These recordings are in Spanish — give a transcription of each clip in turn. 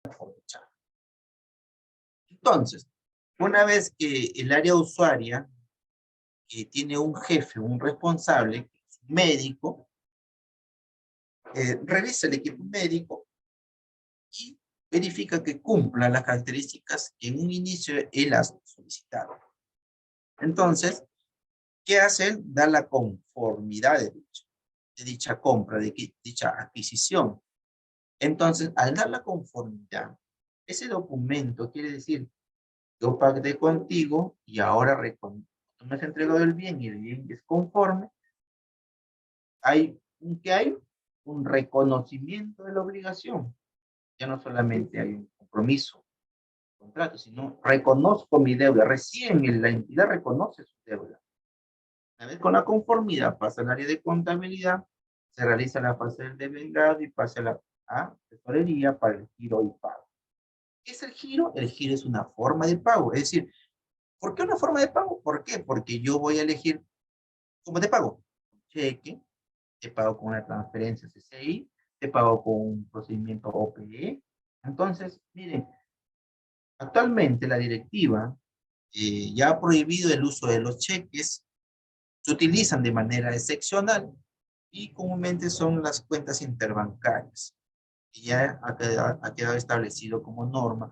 aprovechar. Entonces, una vez que el área usuaria, que tiene un jefe, un responsable, que es un médico, revisa el equipo médico y verifica que cumpla las características que en un inicio él ha solicitado. Entonces, ¿qué hace? Da la conformidad de dicha compra, de dicha adquisición. Entonces, al dar la conformidad, ese documento quiere decir, yo pacté contigo y ahora tú me has entregado el bien y el bien es conforme. ¿Qué hay? Un reconocimiento de la obligación. Ya no solamente hay un compromiso, un contrato, sino reconozco mi deuda. Recién la entidad reconoce su deuda. Una vez con la conformidad pasa al área de contabilidad, se realiza la fase del devengado y pasa a tesorería para el giro y pago. ¿Qué es el giro? El giro es una forma de pago. Es decir, ¿por qué una forma de pago? ¿Por qué? Porque yo voy a elegir cómo te pago. Cheque, te pago con una transferencia CCI, te pago con un procedimiento OPE. Entonces, miren, actualmente la directiva ya ha prohibido el uso de los cheques, se utilizan de manera excepcional y comúnmente son las cuentas interbancarias. Y ya ha quedado establecido como norma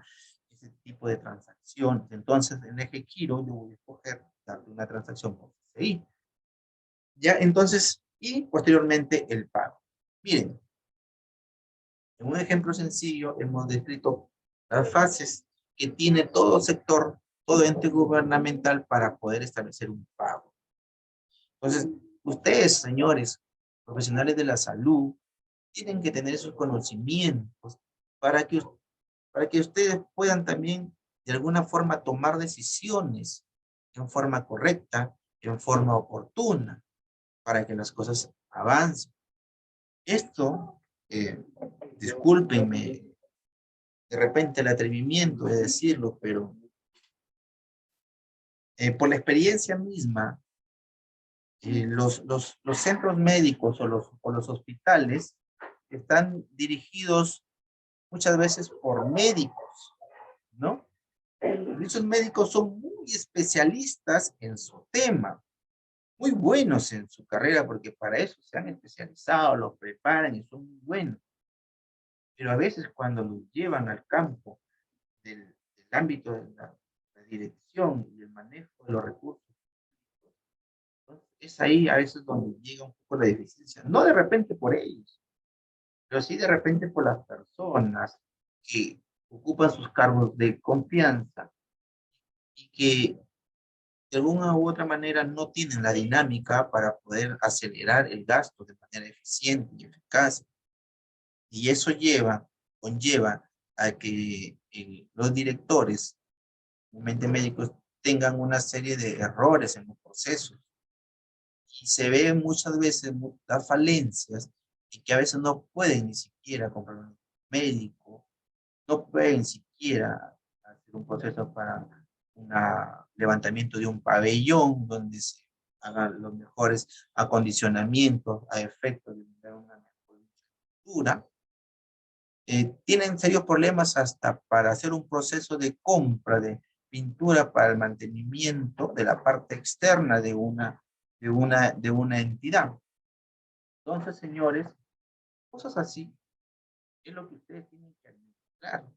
ese tipo de transacciones. Entonces, en el eje giro, yo voy a escoger darle una transacción por CCI. Ya, entonces, y posteriormente el pago. Miren, en un ejemplo sencillo hemos descrito las fases que tiene todo sector, todo ente gubernamental para poder establecer un pago. Entonces, ustedes, señores, profesionales de la salud, tienen que tener esos conocimientos para que, para que ustedes puedan también de alguna forma tomar decisiones en forma correcta, en forma oportuna, para que las cosas avancen. Esto, discúlpenme de repente el atrevimiento de decirlo, pero por la experiencia misma, los centros médicos o los hospitales están dirigidos muchas veces por médicos, ¿no? Esos médicos son muy especialistas en su tema, muy buenos en su carrera, porque para eso se han especializado, los preparan y son muy buenos. Pero a veces cuando los llevan al campo del ámbito de la dirección y el manejo de los recursos, entonces, es ahí a veces donde llega un poco la deficiencia. No de repente por ellos, pero sí de repente por las personas que ocupan sus cargos de confianza y que de alguna u otra manera no tienen la dinámica para poder acelerar el gasto de manera eficiente y eficaz. Y eso conlleva a que los directores, mente médicos, tengan una serie de errores en los procesos. Y se ve muchas veces las falencias y que a veces no pueden ni siquiera comprar un médico, no pueden siquiera hacer un proceso para un levantamiento de un pabellón donde se hagan los mejores acondicionamientos a efecto de una mejor infraestructura. Tienen serios problemas hasta para hacer un proceso de compra de pintura para el mantenimiento de la parte externa de una entidad. Entonces, señores, cosas así es lo que ustedes tienen que administrar.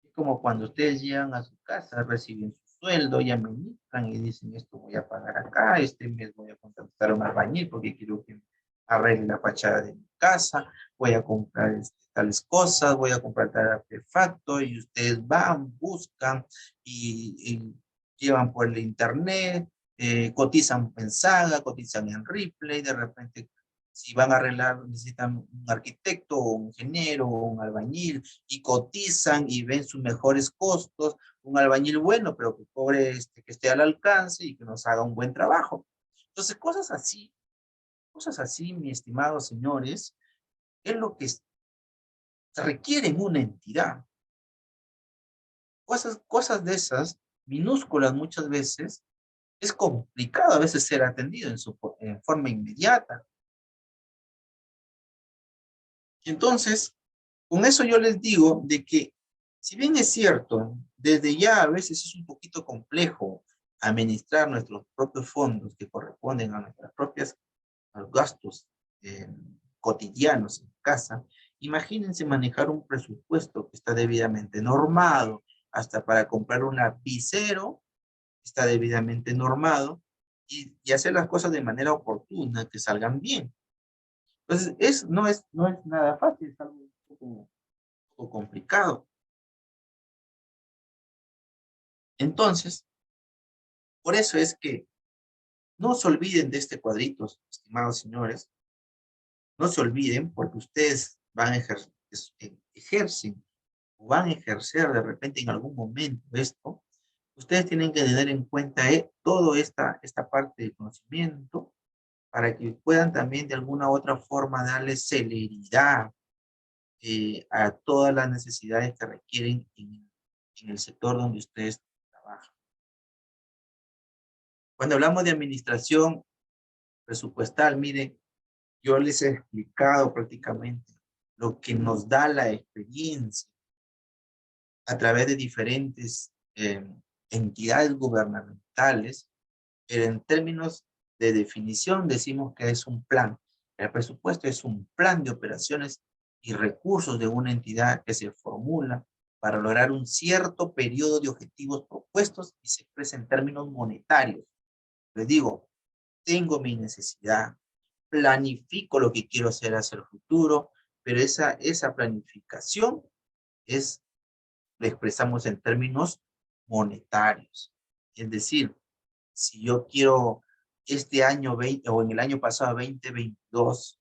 Es como cuando ustedes llegan a su casa, reciben su sueldo y administran y dicen, esto voy a pagar acá, este mes voy a contratar a un albañil porque quiero que arregle la fachada de mi casa, voy a comprar tales cosas, voy a comprar tal artefacto, y ustedes van, buscan y llevan por el internet, cotizan en Saga, cotizan en Ripley, de repente si van a arreglar necesitan un arquitecto o un ingeniero o un albañil y cotizan y ven sus mejores costos, un albañil bueno, pero que cobre, que esté al alcance y que nos haga un buen trabajo. Entonces, cosas así, mis estimados señores, es lo que se requiere en una entidad. Cosas de esas, minúsculas muchas veces, es complicado a veces ser atendido en forma inmediata. Entonces, con eso yo les digo de que Si bien es cierto, desde ya a veces es un poquito complejo administrar nuestros propios fondos que corresponden a nuestras propias a los gastos eh, cotidianos en casa, imagínense manejar un presupuesto que está debidamente normado, hasta para comprar un lapicero está debidamente normado y hacer las cosas de manera oportuna, que salgan bien. Entonces, no es nada fácil, es algo un poco complicado. Entonces, por eso es que no se olviden de este cuadrito, estimados señores, no se olviden porque ustedes van a ejercen o van a ejercer de repente en algún momento esto, ustedes tienen que tener en cuenta toda esta parte de conocimiento para que puedan también de alguna u otra forma darle celeridad a todas las necesidades que requieren en el sector donde ustedes trabajan. Cuando hablamos de administración presupuestal, miren, yo les he explicado prácticamente lo que nos da la experiencia a través de diferentes entidades gubernamentales, pero en términos de definición decimos que es un plan. El presupuesto es un plan de operaciones y recursos de una entidad que se formula para lograr un cierto periodo de objetivos propuestos y se expresa en términos monetarios. Les digo, tengo mi necesidad, planifico lo que quiero hacer hacia el futuro, pero esa planificación es, la expresamos en términos monetarios. Es decir, si yo quiero este año 20, o en el año pasado 2022,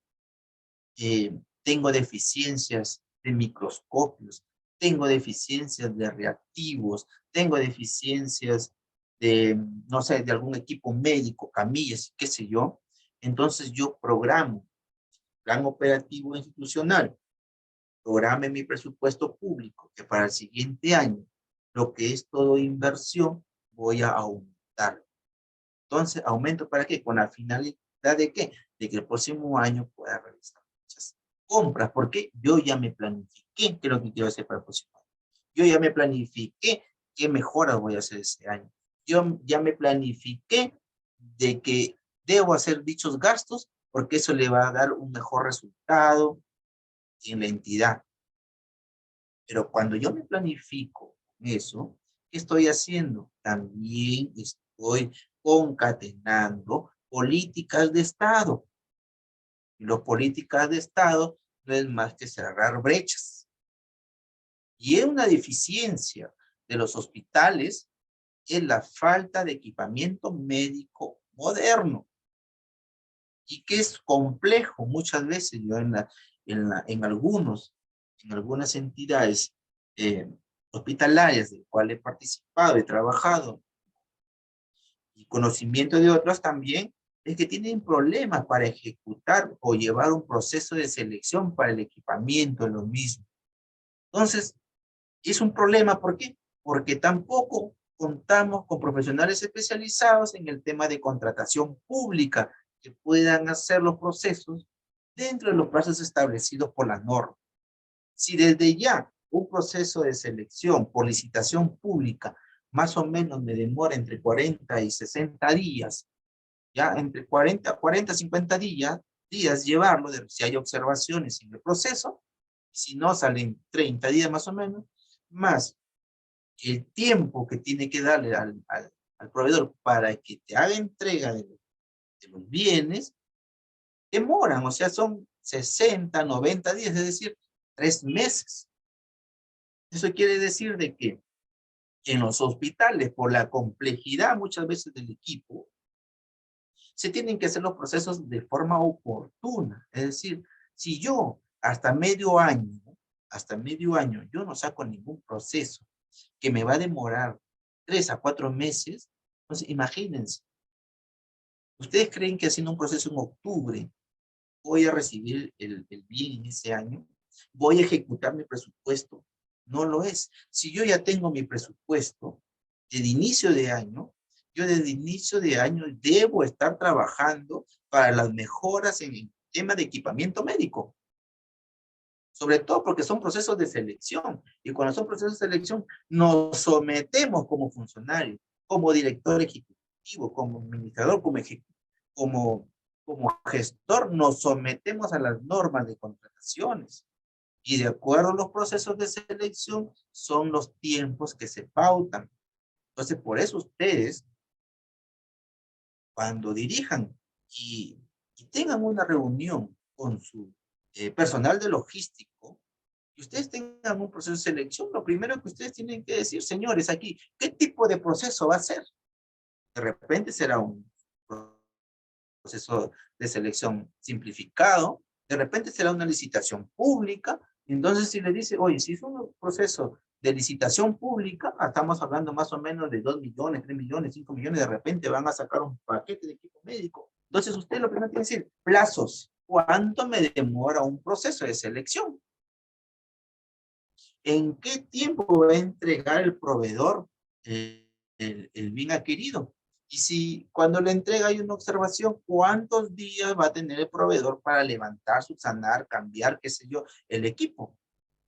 tengo deficiencias de microscopios, tengo deficiencias de reactivos, tengo deficiencias de, no sé, de algún equipo médico, camillas, qué sé yo, entonces yo programo plan operativo institucional, programe mi presupuesto público, que para el siguiente año, lo que es todo inversión, voy a aumentar. Entonces, ¿aumento para qué? Con la finalidad de qué? De que el próximo año pueda realizar muchas compras, porque yo ya me planifiqué qué es lo que quiero hacer para el próximo año. Yo ya me planifiqué qué mejoras voy a hacer este año. Yo ya me planifiqué de que debo hacer dichos gastos porque eso le va a dar un mejor resultado en la entidad. Pero cuando yo me planifico eso, ¿qué estoy haciendo? También estoy concatenando políticas de Estado. Y las políticas de Estado no es más que cerrar brechas. Y es una deficiencia de los hospitales es la falta de equipamiento médico moderno. Y que es complejo muchas veces. Yo en algunas entidades hospitalarias del cual he participado, he trabajado, y conocimiento de otros también, es que tienen problemas para ejecutar o llevar un proceso de selección para el equipamiento, lo mismo. Entonces, es un problema, ¿por qué? Porque tampoco contamos con profesionales especializados en el tema de contratación pública que puedan hacer los procesos dentro de los plazos establecidos por la norma. Si desde ya un proceso de selección por licitación pública más o menos me demora entre 40 y 60 días, ya entre 40 50 días llevarlo, si hay observaciones en el proceso, si no salen 30 días más o menos, más el tiempo que tiene que darle al proveedor para que te haga entrega de los bienes, demoran, o sea, son 60 90 días, es decir, 3 meses. Eso quiere decir de que en los hospitales, por la complejidad muchas veces del equipo, se tienen que hacer los procesos de forma oportuna. Es decir, si yo hasta medio año, yo no saco ningún proceso que me va a demorar 3 a 4 meses, entonces imagínense, ¿ustedes creen que haciendo un proceso en octubre voy a recibir el bien en ese año? ¿Voy a ejecutar mi presupuesto? No lo es. Si yo ya tengo mi presupuesto desde inicio de año, yo desde inicio de año debo estar trabajando para las mejoras en el tema de equipamiento médico. Sobre todo porque son procesos de selección. Y cuando son procesos de selección, nos sometemos como funcionario, como director ejecutivo, como administrador, como, como gestor, nos sometemos a las normas de contrataciones. Y de acuerdo a los procesos de selección, son los tiempos que se pautan. Entonces, por eso ustedes, cuando dirijan y, y tengan una reunión con su personal de logístico, y ustedes tengan un proceso de selección, lo primero que ustedes tienen que decir, señores, aquí, ¿qué tipo de proceso va a ser? De repente será un proceso de selección simplificado, de repente será una licitación pública. Entonces, si le dice, oye, si es un proceso de licitación pública, estamos hablando más o menos de 2 millones, 3 millones, 5 millones, de repente van a sacar un paquete de equipo médico. Entonces, usted lo primero tiene que decir, plazos. ¿Cuánto me demora un proceso de selección? ¿En qué tiempo va a entregar el proveedor el bien adquirido? Y si cuando le entrega hay una observación, ¿cuántos días va a tener el proveedor para levantar, subsanar, cambiar, qué sé yo, el equipo?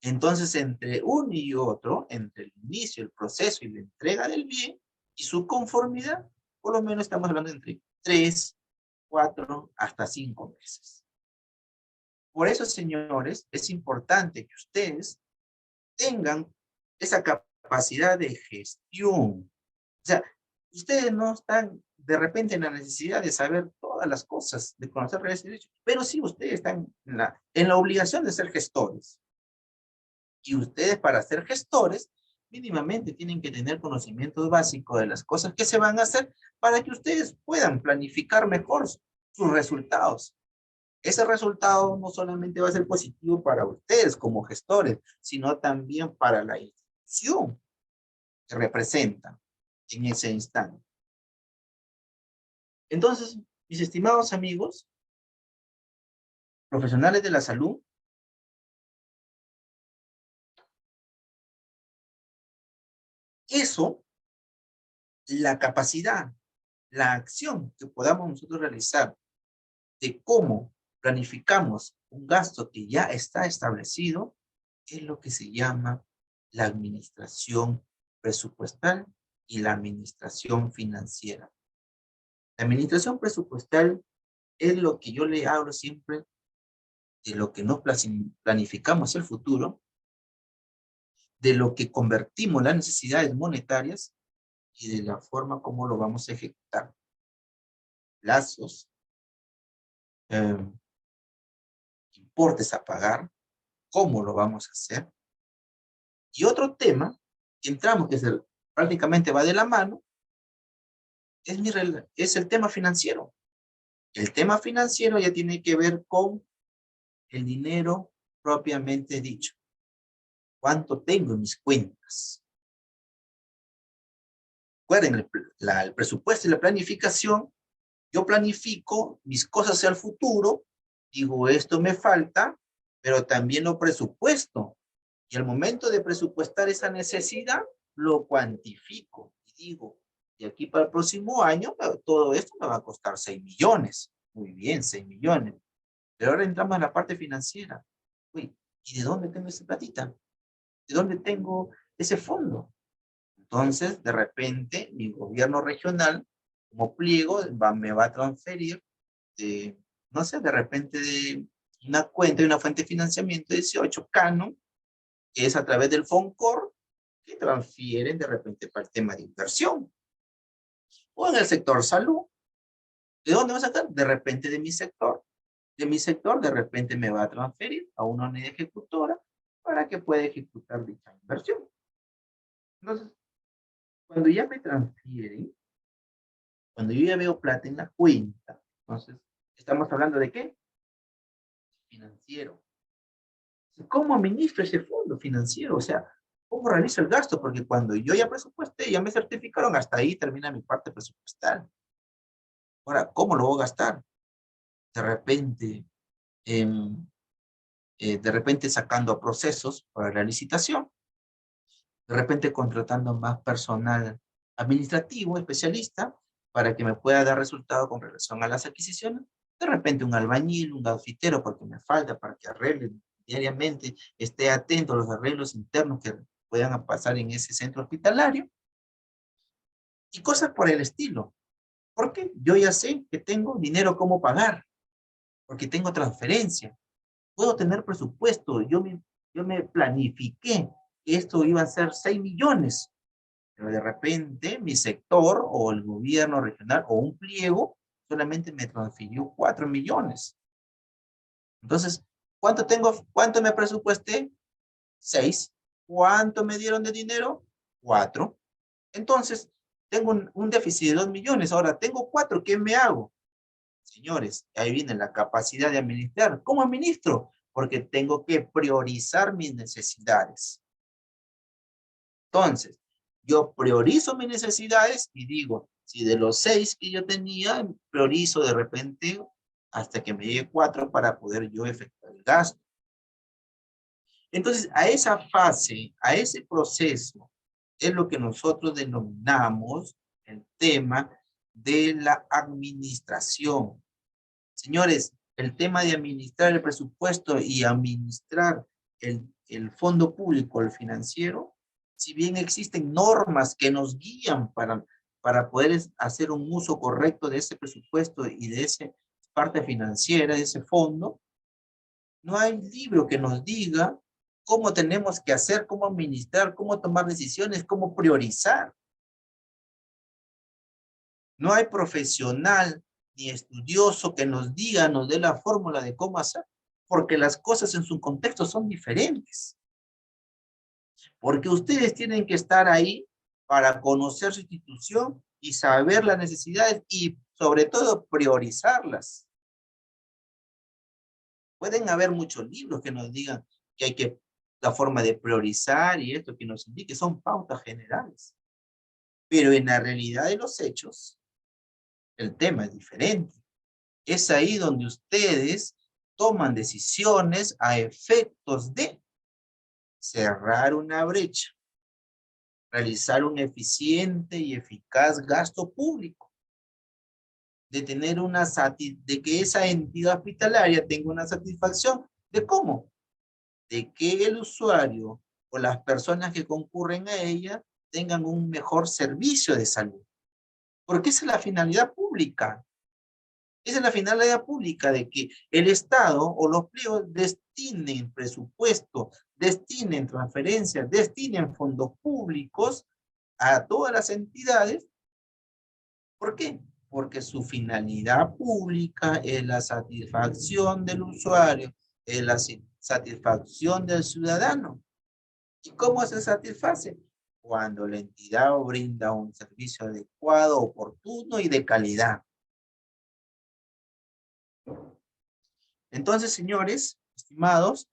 Entonces, entre uno y otro, entre el inicio, el proceso y la entrega del bien y su conformidad, por lo menos estamos hablando entre 3, 4, hasta 5 meses. Por eso, señores, es importante que ustedes tengan esa capacidad de gestión. O sea, ustedes no están de repente en la necesidad de saber todas las cosas, de conocer redes y derechos, pero sí ustedes están en la obligación de ser gestores. Y ustedes para ser gestores, mínimamente tienen que tener conocimientos básicos de las cosas que se van a hacer para que ustedes puedan planificar mejor sus resultados. Ese resultado no solamente va a ser positivo para ustedes como gestores, sino también para la institución que representan en ese instante. Entonces, mis estimados amigos, profesionales de la salud, eso, la capacidad, la acción que podamos nosotros realizar de cómo planificamos un gasto que ya está establecido, es lo que se llama la administración presupuestal y la administración financiera. La administración presupuestal es lo que yo le hablo siempre de lo que no planificamos el futuro, de lo que convertimos las necesidades monetarias y de la forma como lo vamos a ejecutar. Plazos, eh, importes a pagar, cómo lo vamos a hacer. Y otro tema que entramos, que prácticamente va de la mano, es el tema financiero. El tema financiero ya tiene que ver con el dinero propiamente dicho. ¿Cuánto tengo en mis cuentas? Recuerden, el presupuesto y la planificación, yo planifico mis cosas hacia el futuro, digo, esto me falta, pero también lo presupuesto. Y al momento de presupuestar esa necesidad, lo cuantifico y digo, de aquí para el próximo año, todo esto me va a costar 6 millones. Muy bien, 6 millones. Pero ahora entramos en la parte financiera. Uy, ¿y de dónde tengo esa platita? ¿De dónde tengo ese fondo? Entonces, de repente, mi gobierno regional, como pliego, me va a transferir de, no sé, de repente de una cuenta y una fuente de financiamiento 18 Canon, que es a través del FONCOR, que transfieren de repente para el tema de inversión. O en el sector salud, ¿de dónde va a sacar? De repente de mi sector. De mi sector, de repente me va a transferir a una unidad ejecutora para que pueda ejecutar dicha inversión. Entonces, cuando ya me transfieren, cuando yo ya veo plata en la cuenta, entonces, ¿estamos hablando de qué? Financiero. ¿Cómo administro ese fondo financiero? O sea, ¿cómo realizo el gasto? Porque cuando yo ya presupuesté, ya me certificaron, hasta ahí termina mi parte presupuestal. Ahora, ¿cómo lo voy a gastar? De repente, eh, de repente sacando procesos para la licitación, de repente contratando más personal administrativo, especialista, para que me pueda dar resultado con relación a las adquisiciones, de repente un albañil, un gafitero, porque me falta para que arregle diariamente, esté atento a los arreglos internos que puedan pasar en ese centro hospitalario y cosas por el estilo. Porque yo ya sé que tengo dinero como pagar, porque tengo transferencia, puedo tener presupuesto, yo me planifiqué que esto iba a ser 6 millones, pero de repente mi sector o el gobierno regional o un pliego solamente me transfirió 4 millones. Entonces, ¿cuánto tengo? ¿Cuánto me presupuesté? 6. ¿Cuánto me dieron de dinero? 4. Entonces, tengo un déficit de 2 millones. Ahora, tengo 4. ¿Qué me hago? Señores, ahí viene la capacidad de administrar. ¿Cómo administro? Porque tengo que priorizar mis necesidades. Entonces, yo priorizo mis necesidades y digo, si de los 6 que yo tenía, priorizo de repente hasta que me llegue 4 para poder yo efectuar el gasto. Entonces, a esa fase, a ese proceso, es lo que nosotros denominamos el tema de la administración. Señores, el tema de administrar el presupuesto y administrar el fondo público, el financiero, si bien existen normas que nos guían para poder hacer un uso correcto de ese presupuesto y de esa parte financiera, de ese fondo, no hay libro que nos diga cómo tenemos que hacer, cómo administrar, cómo tomar decisiones, cómo priorizar. No hay profesional ni estudioso que nos diga, nos dé la fórmula de cómo hacer, porque las cosas en su contexto son diferentes. Porque ustedes tienen que estar ahí para conocer su institución y saber las necesidades y sobre todo priorizarlas. Pueden haber muchos libros que nos digan que hay que, la forma de priorizar y esto que nos indique, son pautas generales. Pero en la realidad de los hechos, el tema es diferente. Es ahí donde ustedes toman decisiones a efectos de cerrar una brecha, realizar un eficiente y eficaz gasto público, de tener de que esa entidad hospitalaria tenga una satisfacción. ¿De cómo? De que el usuario o las personas que concurren a ella tengan un mejor servicio de salud. Porque esa es la finalidad pública. Esa es la finalidad pública de que el Estado o los pliegos destinen presupuesto, destinen transferencias, destinen fondos públicos a todas las entidades. ¿Por qué? Porque su finalidad pública es la satisfacción del usuario, es la satisfacción del ciudadano. ¿Y cómo se satisface? Cuando la entidad brinda un servicio adecuado, oportuno y de calidad. Entonces, señores, estimados,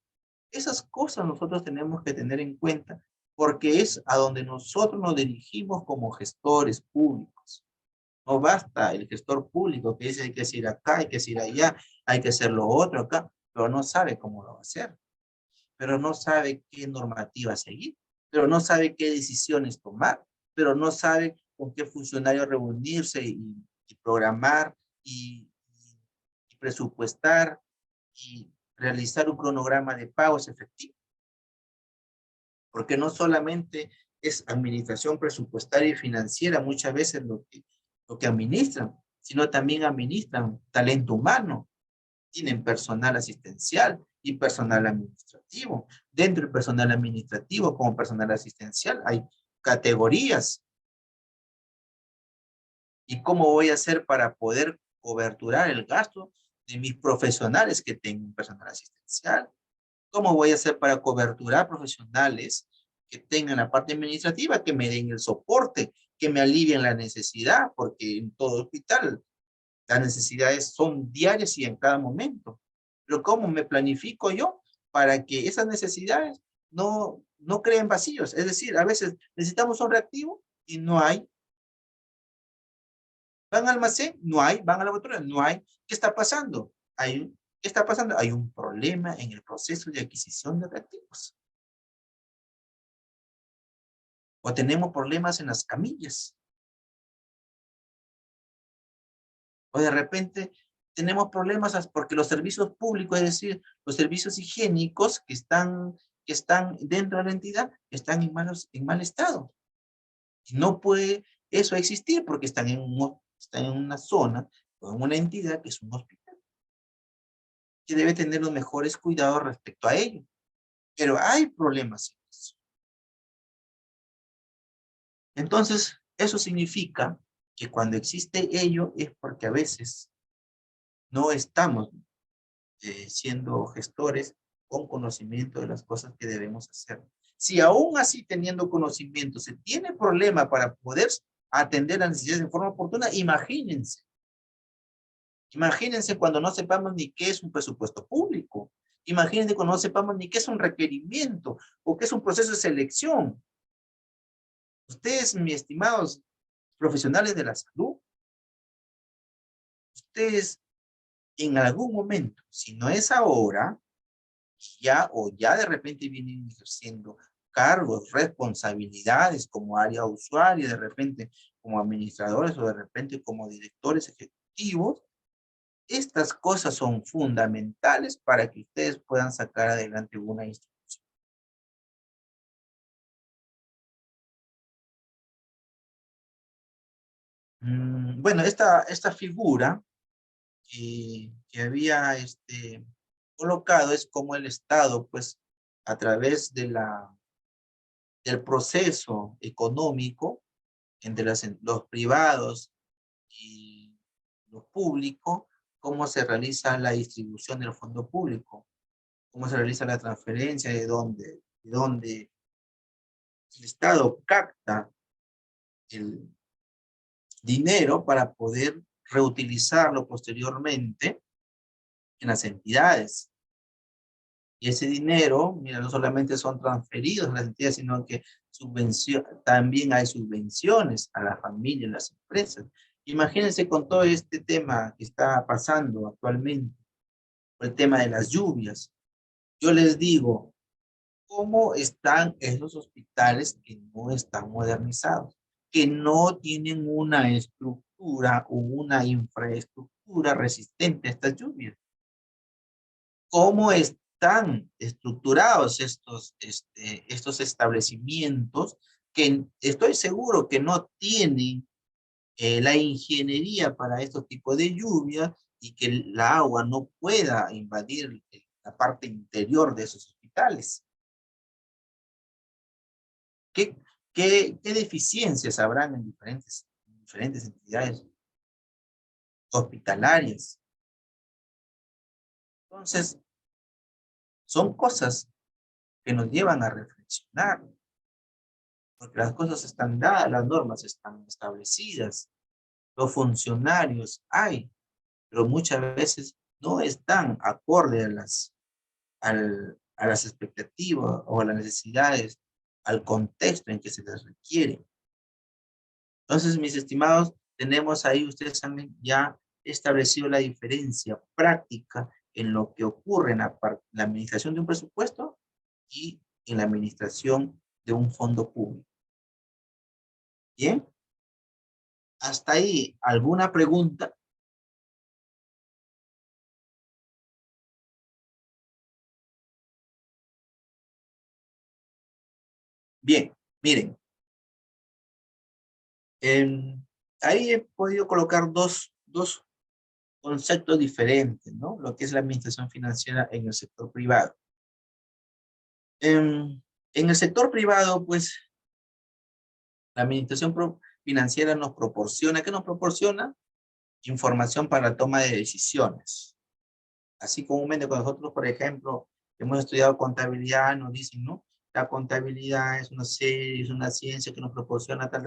esas cosas nosotros tenemos que tener en cuenta porque es a donde nosotros nos dirigimos como gestores públicos. No basta el gestor público que dice hay que ir acá, hay que ir allá, hay que hacer lo otro acá, pero no sabe cómo lo va a hacer, pero no sabe qué normativa seguir, pero no sabe qué decisiones tomar, pero no sabe con qué funcionario reunirse y programar y presupuestar y realizar un cronograma de pagos efectivos. Porque no solamente es administración presupuestaria y financiera muchas veces lo que administran, sino también administran talento humano, tienen personal asistencial y personal administrativo. Dentro del personal administrativo como personal asistencial hay categorías. ¿Y cómo voy a hacer para poder coberturar el gasto de mis profesionales que tengan personal asistencial? ¿Cómo voy a hacer para coberturar profesionales que tengan la parte administrativa, que me den el soporte, que me alivien la necesidad? Porque en todo hospital las necesidades son diarias y en cada momento. Pero ¿cómo me planifico yo para que esas necesidades no creen vacíos? Es decir, a veces necesitamos un reactivo y no hay. Van al almacén, no hay. Van a la laboratorio, no hay. ¿Qué está pasando? ¿Qué está pasando? Hay un problema en el proceso de adquisición de reactivos. O tenemos problemas en las camillas. O de repente tenemos problemas porque los servicios públicos, es decir, los servicios higiénicos que están dentro de la entidad, están en mal estado. Y no puede eso existir porque están en una zona o en una entidad que es un hospital, que debe tener los mejores cuidados respecto a ello. Pero hay problemas en eso. Entonces, eso significa que cuando existe ello es porque a veces no estamos siendo gestores con conocimiento de las cosas que debemos hacer. Si aún así teniendo conocimiento se tiene problema para poder atender las necesidades de forma oportuna, imagínense cuando no sepamos ni qué es un presupuesto público, imagínense cuando no sepamos ni qué es un requerimiento o qué es un proceso de selección. Ustedes, mis estimados profesionales de la salud, ustedes en algún momento, si no es ahora, ya de repente vienen ejerciendo cargos, responsabilidades como área usuaria, de repente como administradores o de repente como directores ejecutivos, estas cosas son fundamentales para que ustedes puedan sacar adelante una institución. Bueno, esta figura que había colocado es como el Estado, pues, a través del proceso económico entre los privados y lo público, cómo se realiza la distribución del fondo público, cómo se realiza la transferencia, de dónde el Estado capta el dinero para poder reutilizarlo posteriormente en las entidades. Y ese dinero, mira, no solamente son transferidos a las entidades, sino que también hay subvenciones a la familia, a las empresas. Imagínense con todo este tema que está pasando actualmente, el tema de las lluvias. Yo les digo, ¿cómo están esos hospitales que no están modernizados? Que no tienen una estructura o una infraestructura resistente a estas lluvias. ¿Cómo están estructurados estos establecimientos que estoy seguro que no tienen la ingeniería para estos tipos de lluvias y que el agua no pueda invadir la parte interior de esos hospitales? ¿Qué, qué deficiencias habrán en diferentes entidades hospitalarias? Entonces, son cosas que nos llevan a reflexionar, porque las cosas están dadas, las normas están establecidas, los funcionarios hay, pero muchas veces no están acorde a las expectativas o a las necesidades, al contexto en que se les requiere. Entonces, mis estimados, tenemos ahí, ustedes han ya establecido la diferencia práctica en lo que ocurre en la administración de un presupuesto y en la administración de un fondo público. Bien, hasta ahí, ¿alguna pregunta? Bien, miren, ahí he podido colocar dos conceptos diferentes, ¿no? Lo que es la administración financiera en el sector privado. En el sector privado, pues, la administración financiera nos proporciona, ¿qué nos proporciona? Información para la toma de decisiones. Así comúnmente cuando nosotros, por ejemplo, hemos estudiado contabilidad, nos dicen, ¿no? La contabilidad es una serie, es una ciencia que nos proporciona tal,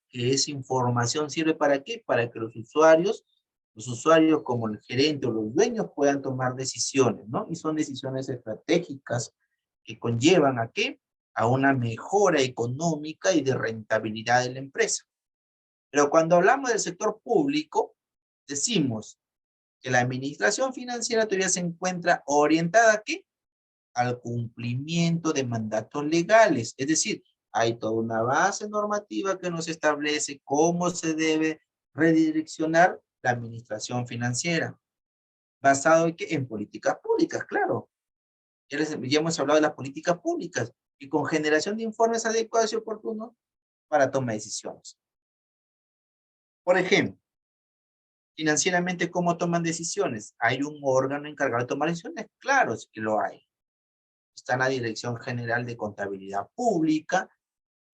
que esa información sirve ¿para qué? Para que los usuarios como el gerente o los dueños puedan tomar decisiones, ¿no? Y son decisiones estratégicas que conllevan ¿a qué? A una mejora económica y de rentabilidad de la empresa. Pero cuando hablamos del sector público, decimos que la administración financiera todavía se encuentra orientada ¿a qué? Al cumplimiento de mandatos legales. Es decir, hay toda una base normativa que nos establece cómo se debe redireccionar la administración financiera. ¿Basado en qué? En políticas públicas, claro. Ya hemos hablado de las políticas públicas y con generación de informes adecuados y oportunos para toma de decisiones. Por ejemplo, financieramente, ¿cómo toman decisiones? ¿Hay un órgano encargado de tomar decisiones? Claro, sí que lo hay. Está la Dirección General de Contabilidad Pública,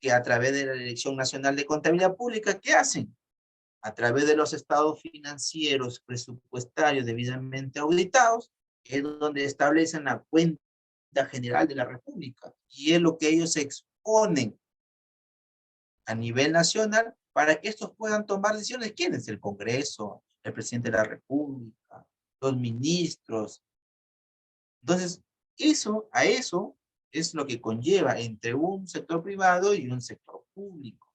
que a través de la Dirección Nacional de Contabilidad Pública, ¿qué hacen? A través de los estados financieros presupuestarios debidamente auditados, es donde establecen la cuenta general de la República. Y es lo que ellos exponen a nivel nacional para que estos puedan tomar decisiones. ¿Quién es? El Congreso, el presidente de la República, los ministros. Entonces, a eso es lo que conlleva entre un sector privado y un sector público.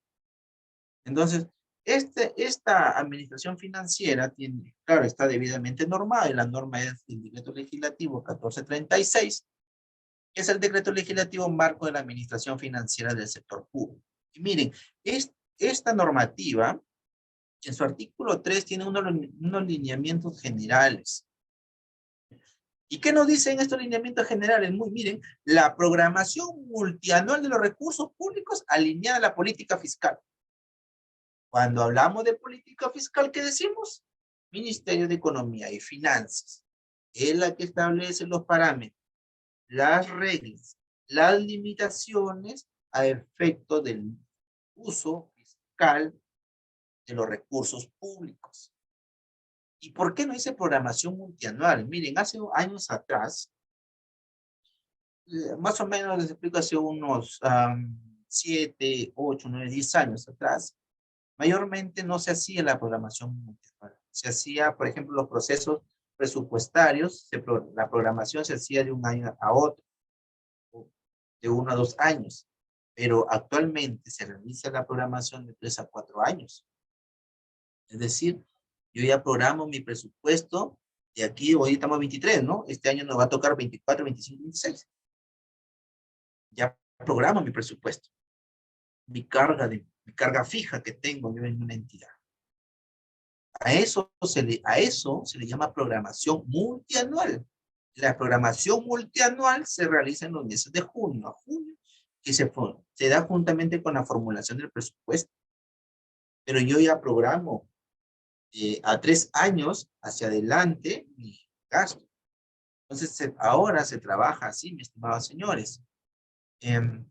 Entonces, esta administración financiera tiene, claro, está debidamente normada, y la norma es el decreto legislativo 1436, que es el decreto legislativo marco de la administración financiera del sector público. Y miren, esta normativa, en su artículo 3, tiene unos lineamientos generales. ¿Y qué nos dicen estos lineamientos generales? Miren, la programación multianual de los recursos públicos alineada a la política fiscal. Cuando hablamos de política fiscal, ¿qué decimos? Ministerio de Economía y Finanzas. Es la que establece los parámetros, las reglas, las limitaciones a efecto del uso fiscal de los recursos públicos. ¿Y por qué no dice programación multianual? Miren, hace años atrás, más o menos les explico, hace unos 7, 8, 9, 10 años atrás, mayormente no se hacía la programación multianual. Se hacía, por ejemplo, los procesos presupuestarios, la programación se hacía de un año a otro, de 1 a 2 años, pero actualmente se realiza la programación de 3 a 4 años. Es decir, yo ya programo mi presupuesto de aquí, hoy estamos 23, ¿no? Este año nos va a tocar 24, 25, 26. Ya programo mi presupuesto, mi carga fija que tengo yo en una entidad. A eso se le llama programación multianual. La programación multianual se realiza en los meses de junio a julio, que se da juntamente con la formulación del presupuesto. Pero yo ya programo a 3 años hacia adelante mi gasto. Entonces, ahora se trabaja así, mis estimados señores.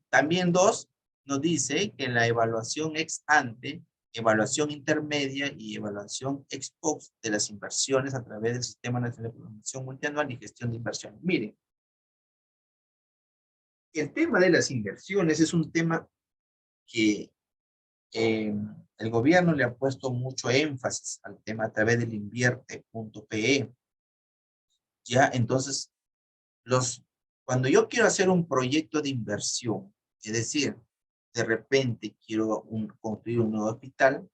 También 2 nos dice que la evaluación ex ante, evaluación intermedia y evaluación ex post de las inversiones a través del Sistema Nacional de Programación Multianual y Gestión de Inversiones. Miren, el tema de las inversiones es un tema que el gobierno le ha puesto mucho énfasis al tema a través del invierte.pe. Ya, entonces, cuando yo quiero hacer un proyecto de inversión, es decir, de repente quiero construir un nuevo hospital,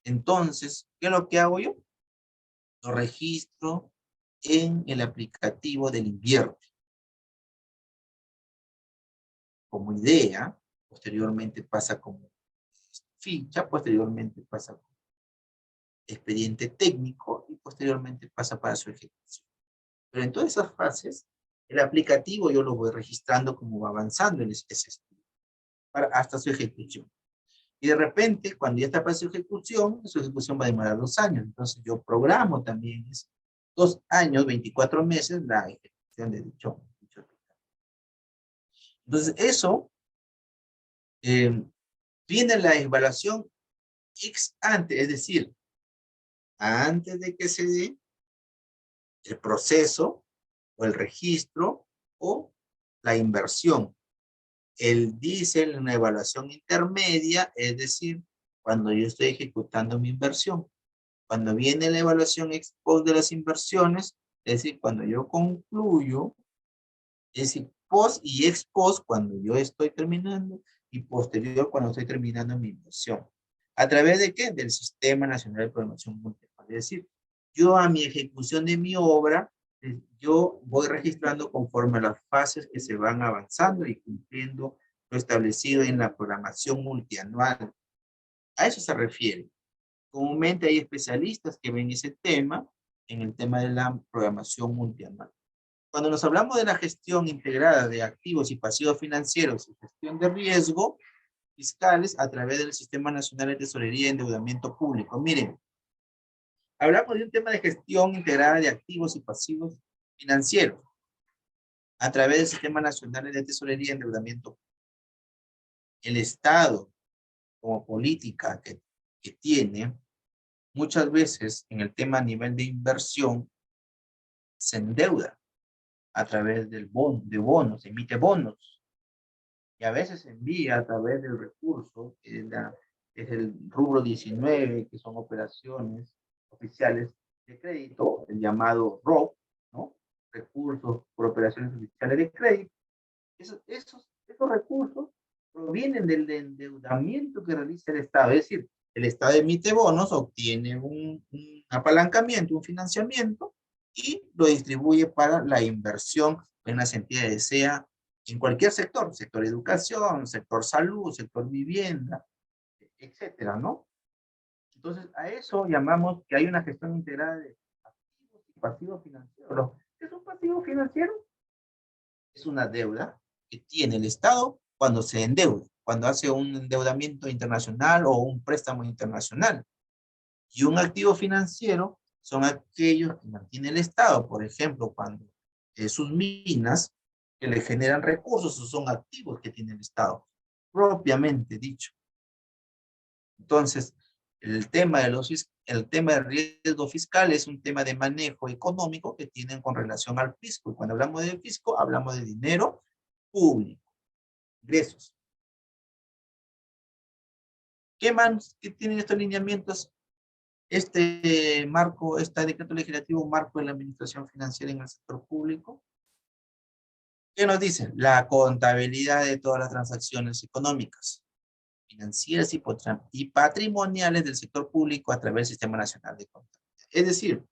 entonces, ¿qué es lo que hago yo? Lo registro en el aplicativo del Invierte. Como idea, posteriormente pasa como ficha, posteriormente pasa como expediente técnico y posteriormente pasa para su ejecución. Pero en todas esas fases, el aplicativo yo lo voy registrando como va avanzando en ese estudio, hasta su ejecución. Y de repente, cuando ya está para su ejecución va a demorar 2 años. Entonces yo programo también 2 años, 24 meses, la ejecución de dicho hospital. Entonces eso, viene la evaluación ex ante, es decir, antes de que se dé el proceso o el registro o la inversión. Él dice en una evaluación intermedia, es decir, cuando yo estoy ejecutando mi inversión. Cuando viene la evaluación ex post de las inversiones, es decir, cuando yo concluyo, es decir, post y ex post cuando yo estoy terminando y posterior cuando estoy terminando mi inversión. ¿A través de qué? Del Sistema Nacional de Programación Multianual. Es decir, yo a mi ejecución de mi obra, yo voy registrando conforme a las fases que se van avanzando y cumpliendo lo establecido en la programación multianual. A eso se refiere Comúnmente hay especialistas que ven ese tema en el tema de la programación multianual. Cuando nos hablamos de la gestión integrada de activos y pasivos financieros y gestión de riesgo fiscales a través del Sistema Nacional de Tesorería y Endeudamiento Público. Miren, hablamos de un tema de gestión integrada de activos y pasivos financieros a través del Sistema Nacional de Tesorería y Endeudamiento Público. El Estado, como política que tiene, muchas veces en el tema a nivel de inversión, se endeuda a través de bonos, emite bonos, y a veces envía a través del recurso, que es el rubro 19, que son operaciones oficiales de crédito, el llamado ROC, ¿no? Recursos por operaciones oficiales de crédito. Esos recursos provienen del endeudamiento que realiza el Estado. Es decir, el Estado emite bonos, obtiene un apalancamiento, un financiamiento, y lo distribuye para la inversión en las entidades, sea en cualquier sector educación, sector salud, sector vivienda, etcétera, ¿no? Entonces, a eso llamamos que hay una gestión integrada de activos y pasivos financieros. ¿Qué es un pasivo financiero? Es una deuda que tiene el Estado cuando se endeuda, cuando hace un endeudamiento internacional o un préstamo internacional. Y un activo financiero son aquellos que mantiene el Estado, por ejemplo, cuando sus minas que le generan recursos, esos son activos que tiene el Estado, propiamente dicho. Entonces, el tema del riesgo fiscal es un tema de manejo económico que tienen con relación al fisco. Y cuando hablamos de fisco, hablamos de dinero público, ingresos. ¿Qué más que tienen estos lineamientos? Este marco, este decreto legislativo marco de la administración financiera en el sector público. ¿Qué nos dice? La contabilidad de todas las transacciones económicas, financieras y patrimoniales del sector público a través del Sistema Nacional de Contabilidad. Es decir,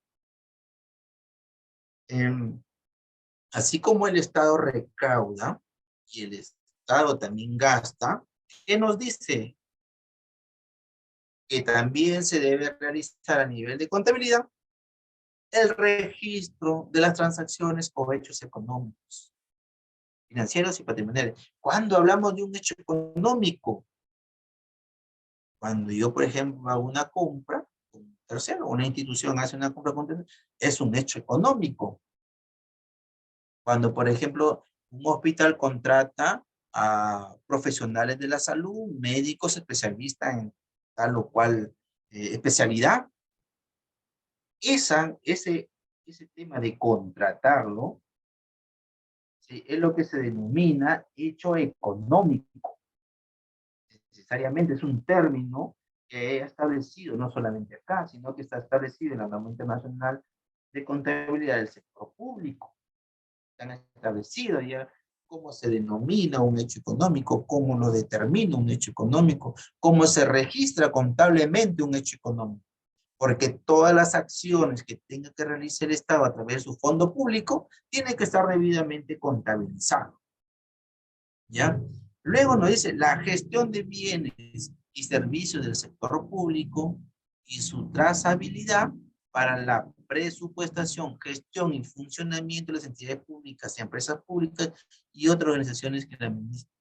así como el Estado recauda y el Estado también gasta, ¿qué nos dice? Que también se debe realizar a nivel de contabilidad el registro de las transacciones o hechos económicos, financieros y patrimoniales. Cuando hablamos de un hecho económico, cuando yo, por ejemplo, hago una compra, un tercero, una institución hace una compra con tercero, es un hecho económico. Cuando, por ejemplo, un hospital contrata a profesionales de la salud, médicos especialistas en tal o cual especialidad, ese tema de contratarlo, ¿sí? Es lo que se denomina hecho económico. Necesariamente es un término que ha establecido no solamente acá, sino que está establecido en la norma internacional de contabilidad del sector público. Están establecidos ya cómo se denomina un hecho económico, cómo lo determina un hecho económico, cómo se registra contablemente un hecho económico. Porque todas las acciones que tenga que realizar el Estado a través de su fondo público tienen que estar debidamente contabilizadas. ¿Ya? Luego nos dice la gestión de bienes y servicios del sector público y su trazabilidad para la presupuestación, gestión y funcionamiento de las entidades públicas y empresas públicas y otras organizaciones que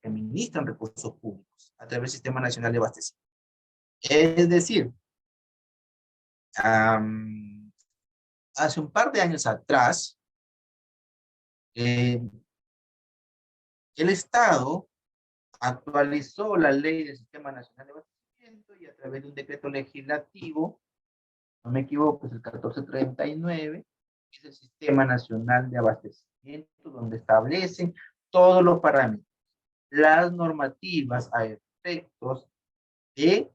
administran recursos públicos a través del Sistema Nacional de Abastecimiento. Es decir, hace un par de años atrás, el Estado actualizó la ley del Sistema Nacional de Abastecimiento y a través de un decreto legislativo, no me equivoco, es el 1439, que es el Sistema Nacional de Abastecimiento, donde establecen todos los parámetros, las normativas a efectos de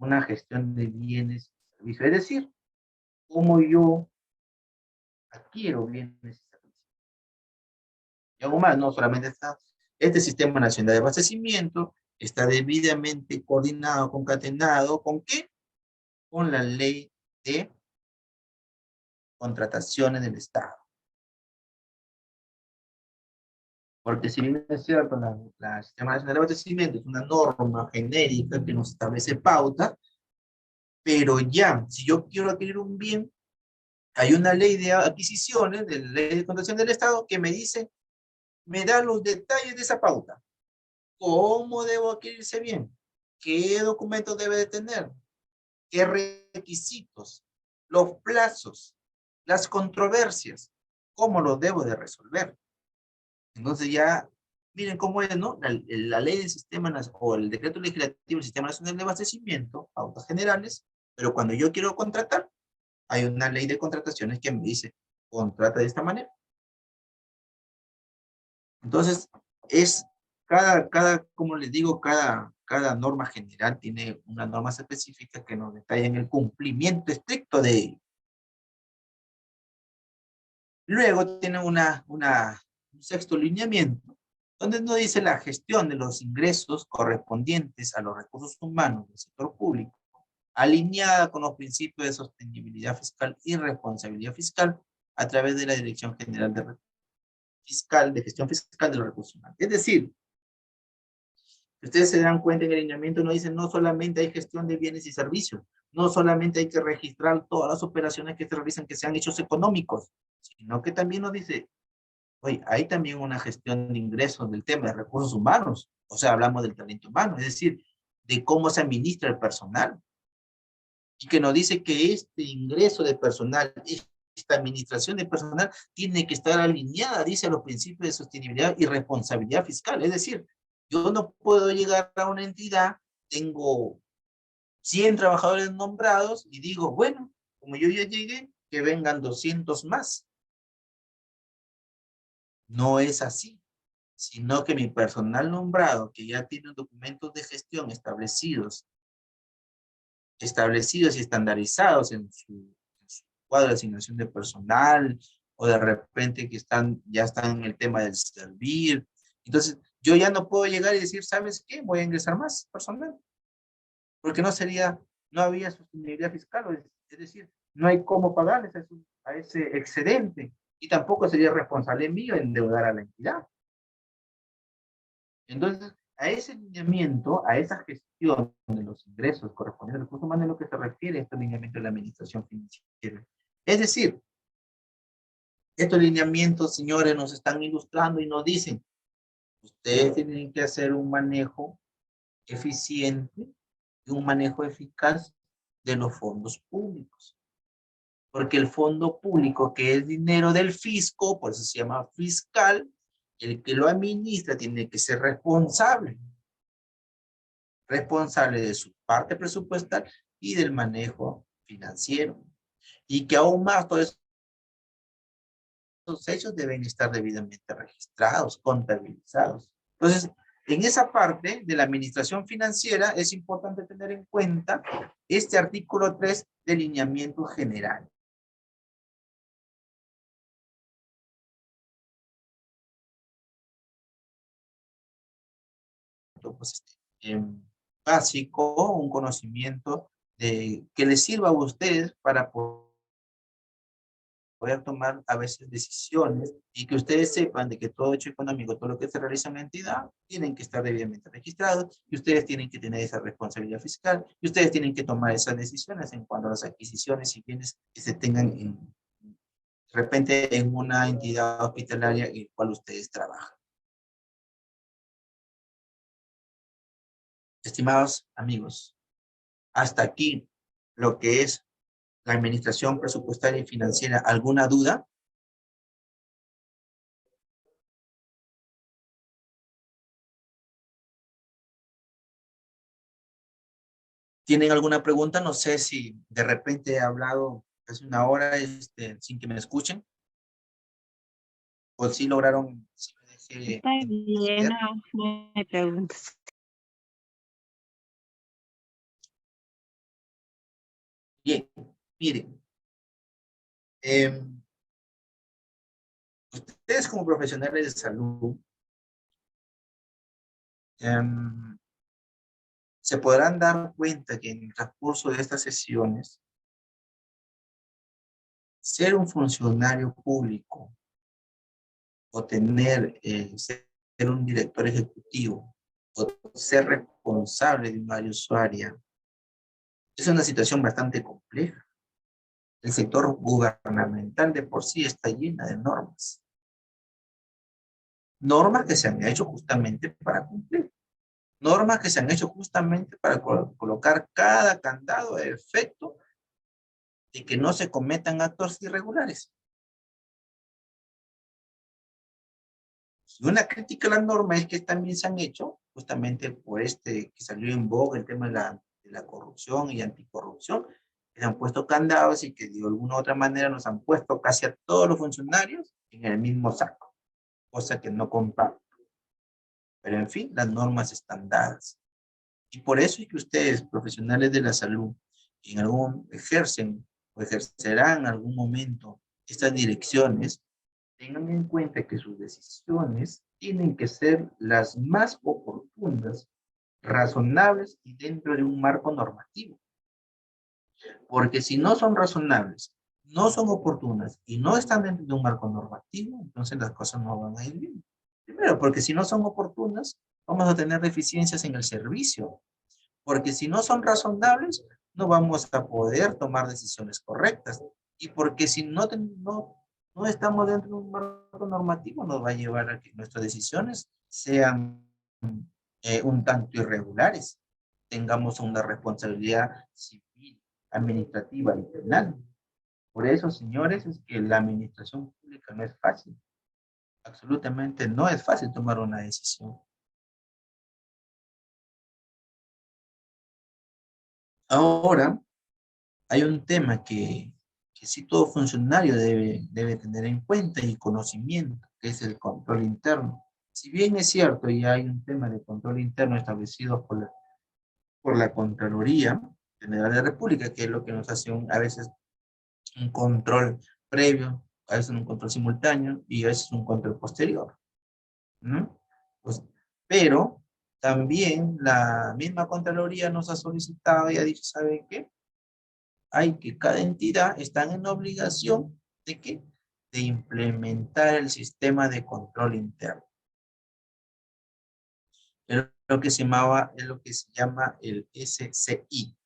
una gestión de bienes y servicios. Es decir, cómo yo adquiero bienes y servicios. Y algo más, no solamente está este Sistema Nacional de Abastecimiento, está debidamente coordinado, concatenado, ¿con qué? Con la ley de contrataciones del Estado. Porque si bien es cierto, la Sistema Nacional de Abastecimiento es una norma genérica que nos establece pautas, Pero ya, si yo quiero adquirir un bien, hay una ley de adquisiciones, de la ley de contratación del Estado, que me dice, me da los detalles de esa pauta. ¿Cómo debo adquirirse bien? ¿Qué documentos debe de tener? ¿Qué requisitos? Los plazos, las controversias, ¿cómo los debo de resolver? Entonces ya, miren cómo es, ¿no? La ley del sistema, o el decreto legislativo del Sistema Nacional de Abastecimiento, pautas generales, pero cuando yo quiero contratar, hay una ley de contrataciones que me dice, contrata de esta manera. Entonces, es como les digo, cada norma general tiene unas normas específicas que nos detallan el cumplimiento estricto de ello. Luego tiene un sexto lineamiento, donde nos dice la gestión de los ingresos correspondientes a los recursos humanos del sector público, alineada con los principios de sostenibilidad fiscal y responsabilidad fiscal a través de la Dirección General de Gestión Fiscal de los Recursos Humanos. Es decir, ustedes se dan cuenta en el lineamiento, no dicen no solamente hay gestión de bienes y servicios, no solamente hay que registrar todas las operaciones que se realizan que sean hechos económicos, sino que también nos dice, oye, hay también una gestión de ingresos del tema de recursos humanos, o sea, hablamos del talento humano, es decir, de cómo se administra el personal, y que nos dice que este ingreso de personal, esta administración de personal, tiene que estar alineada, dice, a los principios de sostenibilidad y responsabilidad fiscal, es decir, yo no puedo llegar a una entidad, tengo 100 trabajadores nombrados y digo, bueno, como yo ya llegué, que vengan 200 más. No es así, sino que mi personal nombrado, que ya tiene documentos de gestión establecidos y estandarizados en su cuadro de asignación de personal, o de repente que ya están en el tema del servir. Entonces, yo ya no puedo llegar y decir, ¿sabes qué? Voy a ingresar más personal, porque no había sostenibilidad fiscal, es decir, no hay cómo pagarles a ese excedente, y tampoco sería responsable mío endeudar a la entidad. Entonces, a ese lineamiento, a esa gestión de los ingresos correspondientes al recurso humano es lo que se refiere a este lineamiento de la administración financiera. Es decir, estos lineamientos, señores, nos están ilustrando y nos dicen, ustedes tienen que hacer un manejo eficiente y un manejo eficaz de los fondos públicos. Porque el fondo público, que es dinero del fisco, por eso se llama fiscal, el que lo administra tiene que ser responsable de su parte presupuestal y del manejo financiero. Y que aún más, todos esos hechos deben estar debidamente registrados, contabilizados. Entonces, en esa parte de la administración financiera es importante tener en cuenta este artículo 3 de lineamiento general. Pues, básico, un conocimiento que les sirva a ustedes para poder tomar a veces decisiones, y que ustedes sepan de que todo hecho económico, todo lo que se realiza en la entidad, tienen que estar debidamente registrados, y ustedes tienen que tener esa responsabilidad fiscal, y ustedes tienen que tomar esas decisiones en cuanto a las adquisiciones y bienes que se tengan de repente en una entidad hospitalaria en la cual ustedes trabajan. Estimados amigos, hasta aquí lo que es la administración presupuestaria y financiera. ¿Alguna duda? ¿Tienen alguna pregunta? No sé si de repente he hablado hace una hora sin que me escuchen, o si lograron, si me dejé Está bien, entender. no hay preguntas. Bien, miren, eh, ustedes como profesionales de salud eh, se podrán dar cuenta que en el transcurso de estas sesiones, ser un funcionario público o ser un director ejecutivo o ser responsable de un área usuaria Es una situación bastante compleja. El sector gubernamental de por sí está llena de normas. Normas que se han hecho justamente para cumplir. Normas que se han hecho justamente para colocar cada candado a efecto de que no se cometan actos irregulares. Y una crítica a la norma es que también se han hecho justamente por que salió en boga el tema de la corrupción y anticorrupción, que se han puesto candados y que de alguna u otra manera nos han puesto casi a todos los funcionarios en el mismo saco, cosa que no comparto. Pero en fin, las normas están dadas. Y por eso es que ustedes, profesionales de la salud, en algún ejercen o ejercerán en algún momento estas direcciones, tengan en cuenta que sus decisiones tienen que ser las más oportunas, razonables y dentro de un marco normativo. Porque si no son razonables, no son oportunas y no están dentro de un marco normativo, entonces las cosas no van a ir bien. Primero, porque si no son oportunas, vamos a tener deficiencias en el servicio. Porque si no son razonables, no vamos a poder tomar decisiones correctas. Y porque si no estamos dentro de un marco normativo, nos va a llevar a que nuestras decisiones sean un tanto irregulares. Tengamos una responsabilidad civil, administrativa y penal. Por eso, señores, es que la administración pública no es fácil. Absolutamente no es fácil tomar una decisión. Ahora, hay un tema que sí todo funcionario debe tener en cuenta y conocimiento, que es el control interno. Si bien es cierto, y hay un tema de control interno establecido por la Contraloría General de la República, que es lo que nos hace a veces un control previo, a veces un control simultáneo y a veces un control posterior, ¿no? Pues, pero también la misma Contraloría nos ha solicitado y ha dicho, ¿saben qué? Hay que cada entidad está en obligación de qué? De implementar el sistema de control interno. Es lo que se llama el SCI.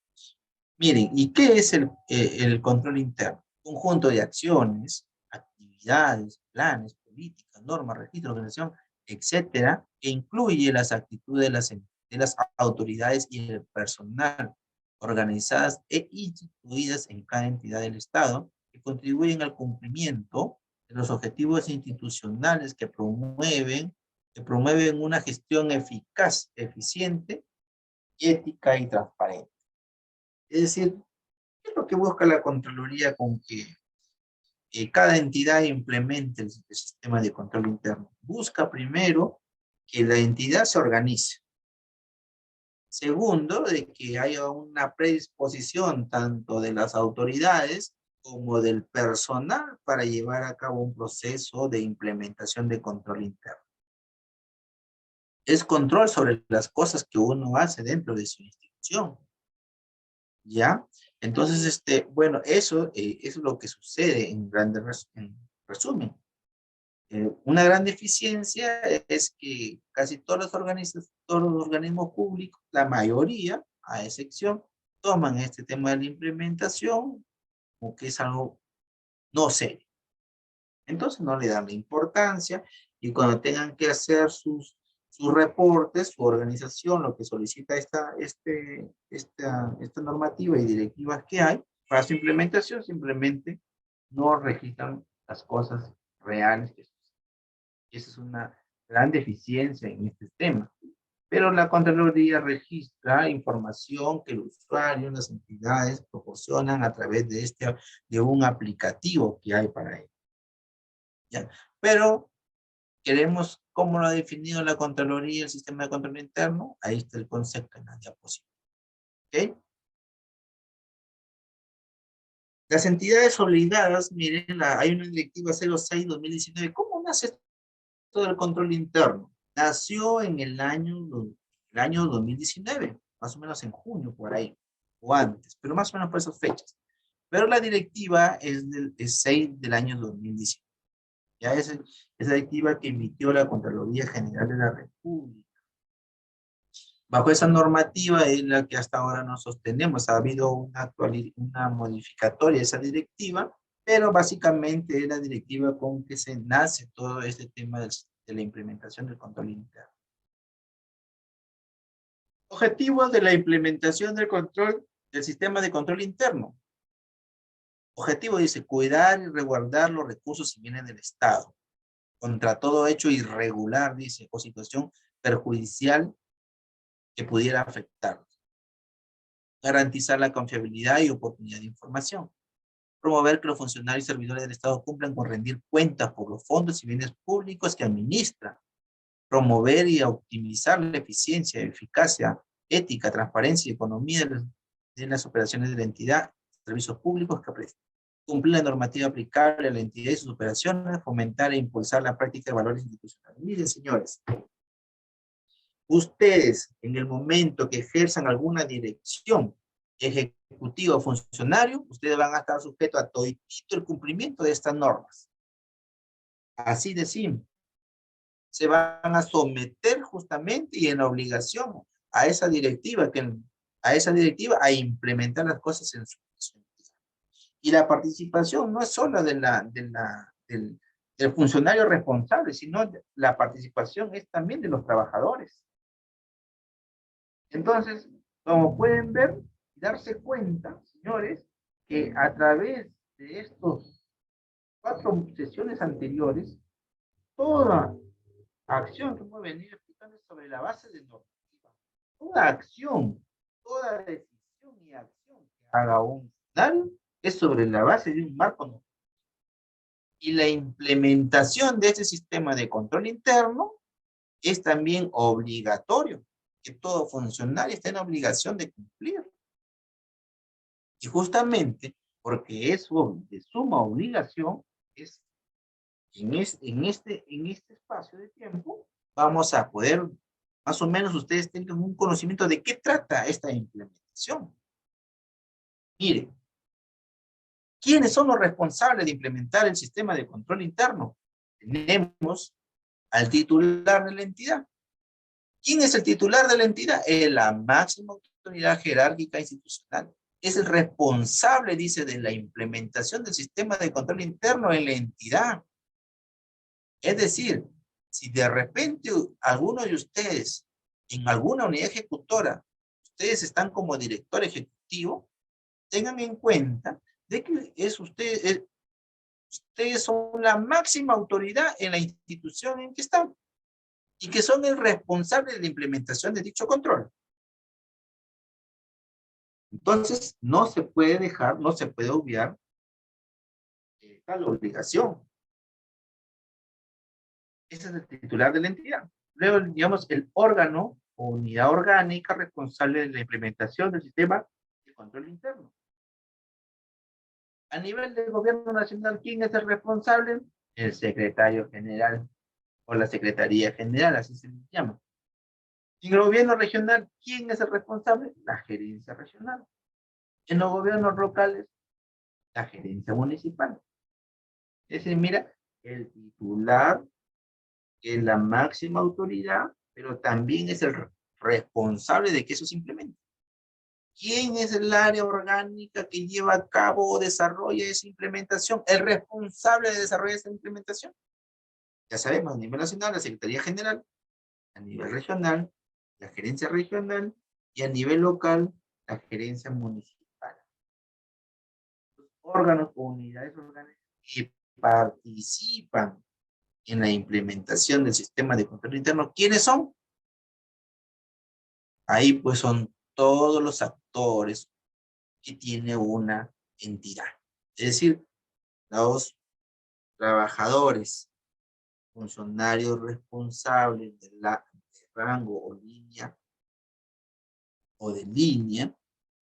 Miren, ¿y qué es el control interno? Conjunto de acciones, actividades, planes, políticas, normas, registros, organización, etcétera, que incluye las actitudes de las autoridades y el personal organizadas e instituidas en cada entidad del Estado que contribuyen al cumplimiento de los objetivos institucionales que promueven una gestión eficaz, eficiente, ética y transparente. Es decir, ¿qué es lo que busca la Contraloría con que cada entidad implemente el sistema de control interno? Busca primero que la entidad se organice. Segundo, de que haya una predisposición tanto de las autoridades como del personal para llevar a cabo un proceso de implementación de control interno. Es control sobre las cosas que uno hace dentro de su institución. ¿Ya? Entonces, bueno, eso es lo que sucede en resumen. Una gran deficiencia es que casi todos los organismos públicos, la mayoría, a excepción, toman este tema de la implementación como que es algo no serio. Entonces no le dan la importancia y cuando tengan que hacer sus reportes, su organización, lo que solicita esta normativa y directivas que hay para su implementación, simplemente no registran las cosas reales que suceden. Y esa es una gran deficiencia en este tema. Pero la Contraloría registra información que el usuario, las entidades proporcionan a través de un aplicativo que hay para ello. ¿Ya? Pero queremos, ¿cómo lo ha definido la Contraloría, el sistema de control interno? Ahí está el concepto en la diapositiva. ¿Ok? Las entidades obligadas, miren, hay una directiva 06-2019. ¿Cómo nace esto del control interno? Nació en el año 2019, más o menos en junio, por ahí, o antes, pero más o menos por esas fechas. Pero la directiva es 6 del año 2019. Ya es la directiva que emitió la Contraloría General de la República. Bajo esa normativa es la que hasta ahora nos sostenemos. Ha habido una modificatoria de esa directiva, pero básicamente es la directiva con que se nace todo este tema de la implementación del control interno. Objetivos de la implementación del control del sistema de control interno. Objetivo dice cuidar y resguardar los recursos y bienes del Estado contra todo hecho irregular, dice, o situación perjudicial que pudiera afectarlos. Garantizar la confiabilidad y oportunidad de información. Promover que los funcionarios y servidores del Estado cumplan con rendir cuentas por los fondos y bienes públicos que administran. Promover y optimizar la eficiencia, eficacia, ética, transparencia y economía de las operaciones de la entidad, servicios públicos que prestan. Cumplir la normativa aplicable a la entidad y sus operaciones, fomentar e impulsar la práctica de valores institucionales. Miren, señores, ustedes, en el momento que ejerzan alguna dirección ejecutiva o funcionario, ustedes van a estar sujetos a todo el cumplimiento de estas normas. Así de simple. Se van a someter justamente y en obligación a esa directiva, a implementar las cosas en su entidad. Y la participación no es solo del funcionario responsable, sino la participación es también de los trabajadores. Entonces, como pueden ver y darse cuenta, señores, que a través de estos 4 sesiones anteriores, toda acción que hemos venido explicando es sobre la base de normativa. Toda acción, toda decisión y acción que haga un funcionario es sobre la base de un marco normativo. Y la implementación de este sistema de control interno es también obligatorio, que todo funcionario esté en obligación de cumplir. Y justamente porque es de suma obligación, es en este espacio de tiempo, vamos a poder, más o menos ustedes tengan un conocimiento de qué trata esta implementación. Miren, ¿quiénes son los responsables de implementar el sistema de control interno? Tenemos al titular de la entidad. ¿Quién es el titular de la entidad? Es la máxima autoridad jerárquica institucional. Es el responsable, dice, de la implementación del sistema de control interno en la entidad. Es decir, si de repente alguno de ustedes, en alguna unidad ejecutora, ustedes están como director ejecutivo, tengan en cuenta de que ustedes son la máxima autoridad en la institución en que están y que son el responsable de la implementación de dicho control. Entonces, no se puede dejar, no se puede obviar tal obligación. Ese es el titular de la entidad. Luego, digamos, el órgano o unidad orgánica responsable de la implementación del sistema de control interno. A nivel del gobierno nacional, ¿quién es el responsable? El secretario general o la secretaría general, así se llama. En el gobierno regional, ¿quién es el responsable? La gerencia regional. En los gobiernos locales, la gerencia municipal. Es decir, mira, el titular es la máxima autoridad, pero también es el responsable de que eso se implemente. ¿Quién es el área orgánica que lleva a cabo o desarrolla esa implementación? El responsable de desarrollar esa implementación. Ya sabemos, a nivel nacional, la Secretaría General, a nivel regional, la gerencia regional, y a nivel local, la gerencia municipal. Los órganos o unidades orgánicas que participan en la implementación del sistema de control interno, ¿quiénes son? Ahí pues son todos los actores que tiene una entidad. Es decir, los trabajadores, funcionarios responsables de rango o de línea,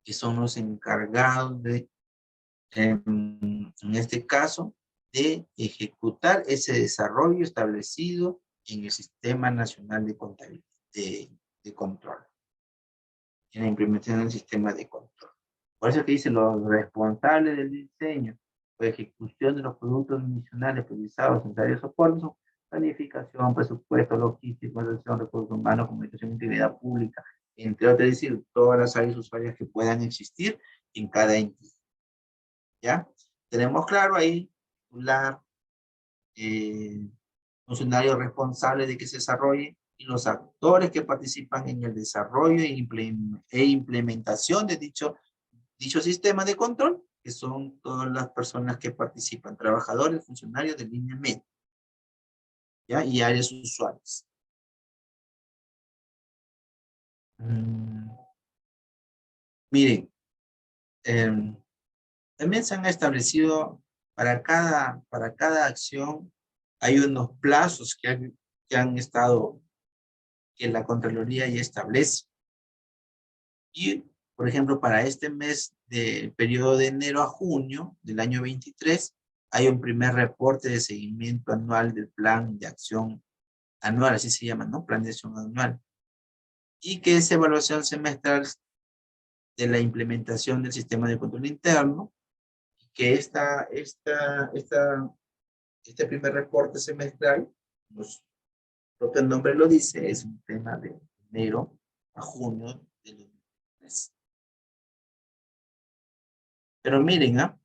que son los encargados de, en este caso, de ejecutar ese desarrollo establecido en el Sistema Nacional de Contabilidad, de Control, en la implementación del sistema de control. Por eso que dice los responsables del diseño o ejecución de los productos adicionales priorizados en áreas de soporte son planificación, presupuesto, logística, organización, recursos humanos, comunicación, integridad pública, entre otras, es decir, todas las áreas usuarias que puedan existir en cada entidad. ¿Ya? Tenemos claro ahí titular, funcionario responsable de que se desarrolle y los actores que participan en el desarrollo e implementación de dicho sistema de control, que son todas las personas que participan, trabajadores, funcionarios de línea media, ¿ya? Y áreas usuarias. Miren, también se han establecido para cada acción, hay unos plazos que han estado, que la Contraloría ya establece. Y, por ejemplo, para este mes del periodo de enero a junio del año 23, hay un primer reporte de seguimiento anual del plan de acción anual, así se llama, ¿no? Plan de acción anual. Y que es evaluación semestral de la implementación del sistema de control interno, y que este primer reporte semestral, los propio nombre lo dice, es un tema de enero a junio del 2023. Pero miren,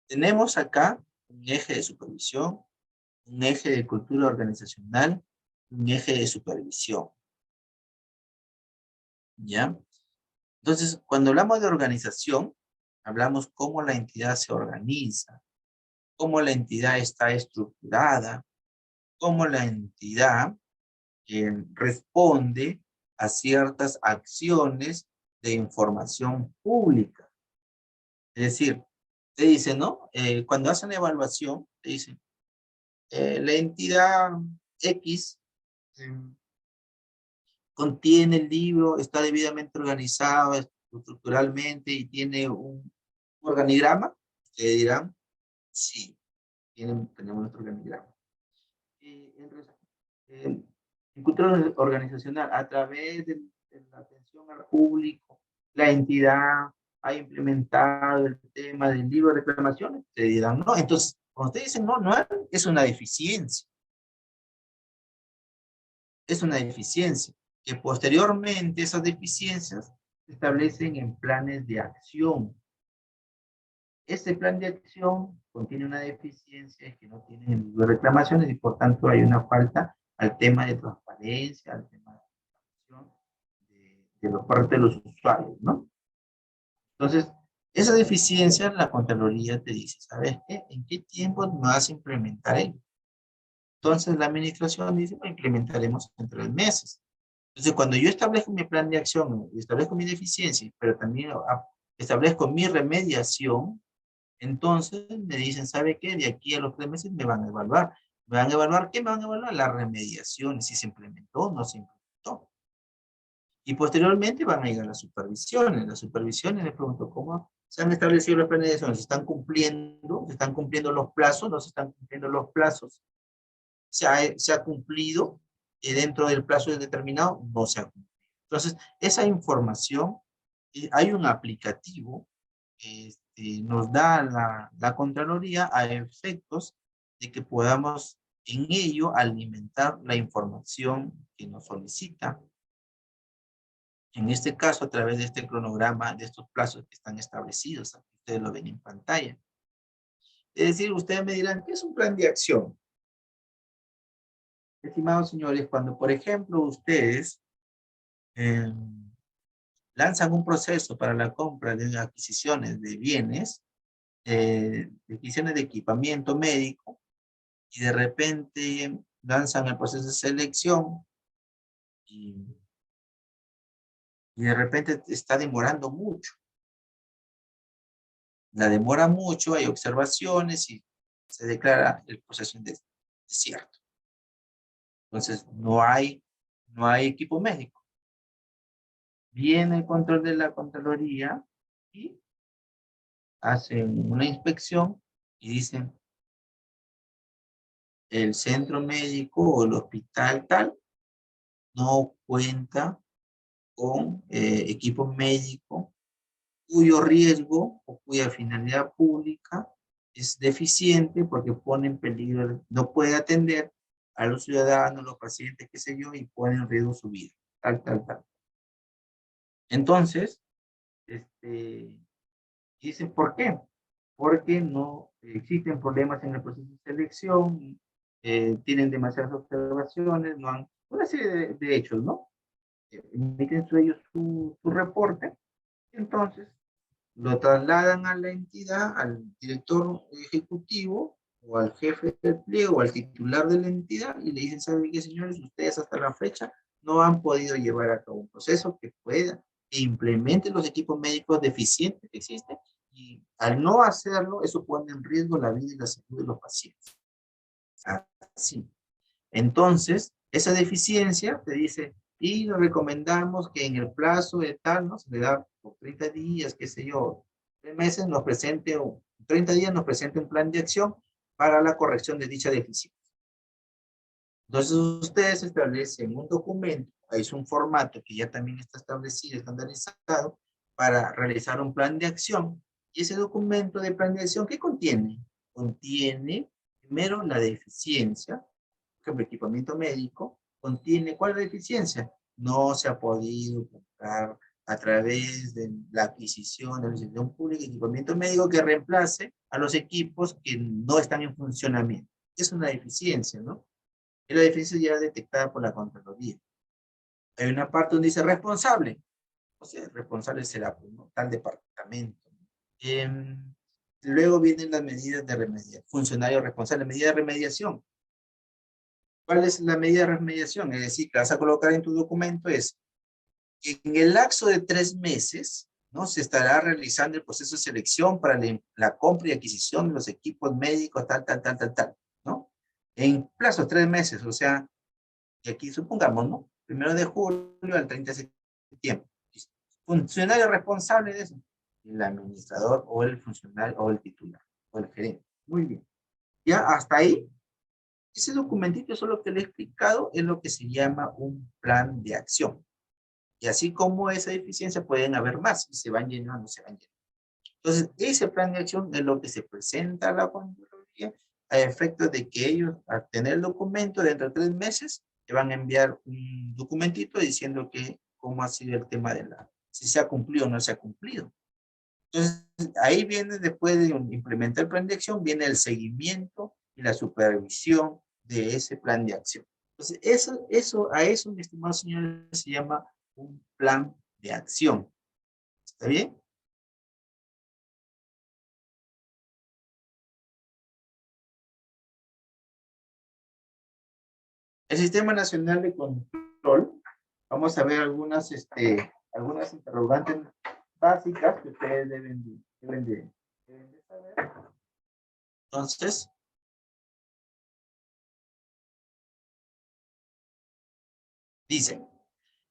tenemos acá un eje de supervisión, un eje de cultura organizacional, un eje de supervisión. ¿Ya? Entonces, cuando hablamos de organización, hablamos cómo la entidad se organiza, cómo la entidad está estructurada, cómo la entidad responde a ciertas acciones de información pública. Es decir, te dicen, ¿no? Cuando hacen evaluación, te dicen, la entidad X contiene el libro, está debidamente organizado estructuralmente y tiene un organigrama. Te dirán, sí, tenemos nuestro organigrama. En cultura organizacional, a través de la atención al público, la entidad ha implementado el tema del libro de reclamaciones. Te dirán, no. Entonces, cuando ustedes dicen no, es una deficiencia. Es una deficiencia, que posteriormente esas deficiencias se establecen en planes de acción. Este plan de acción contiene una deficiencia que no tiene reclamaciones y por tanto hay una falta al tema de transparencia, al tema de acción de los parte de los usuarios, ¿no? Entonces, esa deficiencia la Contraloría te dice, ¿sabes qué? ¿En qué tiempo me vas a implementar ello? Entonces la administración dice, lo implementaremos en 3 meses. Entonces, cuando yo establezco mi plan de acción, establezco mi deficiencia, pero también establezco mi remediación, entonces me dicen, ¿sabe qué? De aquí a los 3 meses me van a evaluar. ¿Me van a evaluar qué? Me van a evaluar la remediación, si se implementó o no se implementó. Y posteriormente van a llegar las supervisiones. Las supervisiones, les pregunto, ¿cómo se han establecido los planes de acción? ¿Se están cumpliendo? ¿Se están cumpliendo los plazos? ¿No se están cumpliendo los plazos? ¿Se ha cumplido dentro del plazo determinado? No se ha cumplido. Entonces, esa información, hay un aplicativo que nos da la Contraloría a efectos de que podamos en ello alimentar la información que nos solicita. En este caso, a través de este cronograma, de estos plazos que están establecidos, ustedes lo ven en pantalla. Es decir, ustedes me dirán, ¿qué es un plan de acción? Estimados señores, cuando, por ejemplo, ustedes lanzan un proceso para la compra de adquisiciones de bienes, de adquisiciones de equipamiento médico, y de repente lanzan el proceso de selección y de repente está demorando mucho. La demora mucho, hay observaciones y se declara el proceso en desierto. Entonces, no hay equipo médico. Viene el control de la Contraloría y hacen una inspección y dicen, el centro médico o el hospital tal no cuenta con equipo médico cuyo riesgo o cuya finalidad pública es deficiente porque pone en peligro, no puede atender a los ciudadanos, los pacientes, qué sé yo, y pone en riesgo su vida, tal. Entonces, dicen, ¿por qué? Porque no existen problemas en el proceso de selección, tienen demasiadas observaciones, no han, una serie de hechos, ¿no? Emiten ellos su reporte, entonces lo trasladan a la entidad, al director ejecutivo o al jefe del pliego o al titular de la entidad y le dicen, ¿saben qué, señores? Ustedes hasta la fecha no han podido llevar a cabo un proceso que pueda e implemente los equipos médicos deficientes que existen y al no hacerlo, eso pone en riesgo la vida y la salud de los pacientes. Así. Entonces, esa deficiencia te dice, y le recomendamos que en el plazo de tal, ¿no? Se le da por 30 días, qué sé yo, 3 meses, nos presente, o 30 días nos presente un plan de acción para la corrección de dicha deficiencia. Entonces, ustedes establecen un documento, es un formato que ya también está establecido, estandarizado, para realizar un plan de acción. Y ese documento de plan de acción, ¿qué contiene? Contiene, primero, la deficiencia, ejemplo, equipamiento médico, contiene, ¿cuál es la deficiencia? No se ha podido comprar a través de la adquisición de la licitación pública equipamiento médico que reemplace a los equipos que no están en funcionamiento. Es una deficiencia, ¿no? Es la deficiencia ya detectada por la Contraloría. Hay una parte donde dice responsable. O sea, el responsable será, pues, ¿no? Tal departamento. Eh, Luego vienen las medidas de remediación. Funcionario responsable, medida de remediación. ¿Cuál es la medida de remediación? Es decir, que vas a colocar en tu documento es que en el lapso de 3 meses, ¿no? Se estará realizando el proceso de selección para la compra y adquisición de los equipos médicos, tal, ¿no? En plazo de 3 meses, o sea, y aquí supongamos, ¿no? 1 de julio al 30 de septiembre. Funcionario responsable de eso, el administrador o el funcionario o el titular o el gerente. Muy bien. Ya hasta ahí ese documentito, solo que le he explicado, es lo que se llama un plan de acción. Y así como esa deficiencia, pueden haber más, y se van llenando, se van llenando. Entonces, ese plan de acción es lo que se presenta a la Contraloría a efectos de que ellos, al tener el documento, dentro de 3 meses, te van a enviar un documentito diciendo que cómo ha sido el tema de si se ha cumplido o no se ha cumplido. Entonces, ahí viene, después de implementar el plan de acción, viene el seguimiento y la supervisión de ese plan de acción. Entonces, a eso, mi estimado señor, se llama un plan de acción. ¿Está bien? El Sistema Nacional de Control, vamos a ver algunas interrogantes básicas que ustedes deben de saber. Entonces, dicen,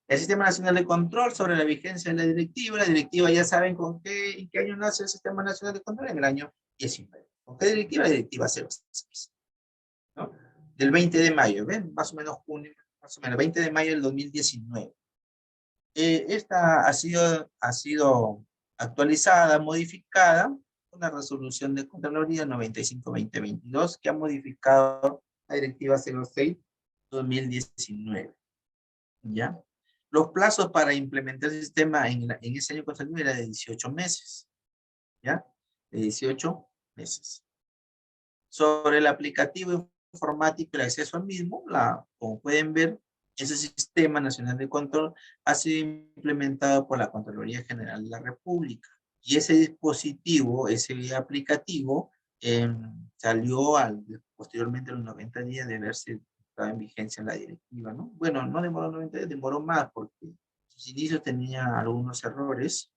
el Sistema Nacional de Control sobre la vigencia de la directiva ya saben en qué año nace el Sistema Nacional de Control, en el año 19. ¿Con qué directiva? La directiva 06, ¿no? Del 20 de mayo, ¿ven? Más o menos junio, más o menos, 20 de mayo del 2019. Esta ha sido actualizada, modificada, una resolución de Contraloría 95-2022 que ha modificado la directiva 06-2019. ¿Ya? Los plazos para implementar el sistema en ese año constitucional era de 18 meses, ¿ya? De 18 meses. Sobre el aplicativo informático y el acceso al mismo, como pueden ver, ese Sistema Nacional de Control ha sido implementado por la Contraloría General de la República. Y ese dispositivo, ese aplicativo, posteriormente a los 90 días de haberse estado en vigencia la directiva, ¿no? Bueno, no demoró 90 días, demoró más porque sus inicios tenía algunos errores,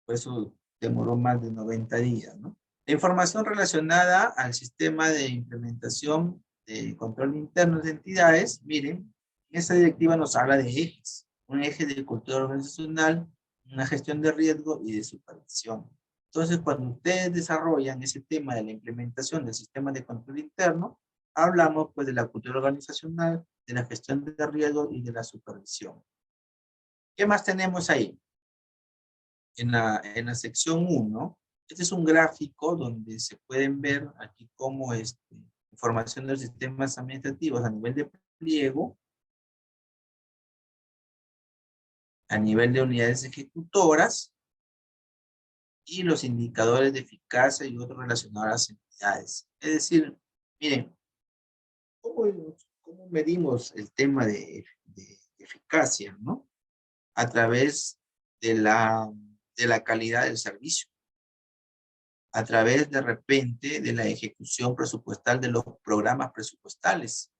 por eso demoró más de 90 días, ¿no? La información relacionada al sistema de implementación de control interno de entidades, miren, esta directiva nos habla de ejes, un eje de cultura organizacional, una gestión de riesgo y de supervisión. Entonces, cuando ustedes desarrollan ese tema de la implementación del sistema de control interno, hablamos pues de la cultura organizacional, de la gestión de riesgo y de la supervisión. ¿Qué más tenemos ahí? En la sección 1, este es un gráfico donde se pueden ver aquí cómo información de los sistemas administrativos a nivel de pliego, a nivel de unidades ejecutoras y los indicadores de eficacia y otros relacionados a las entidades. Es decir, miren, ¿cómo medimos el tema de eficacia, ¿no? A través de la calidad del servicio, a través de repente de la ejecución presupuestal de los programas presupuestales.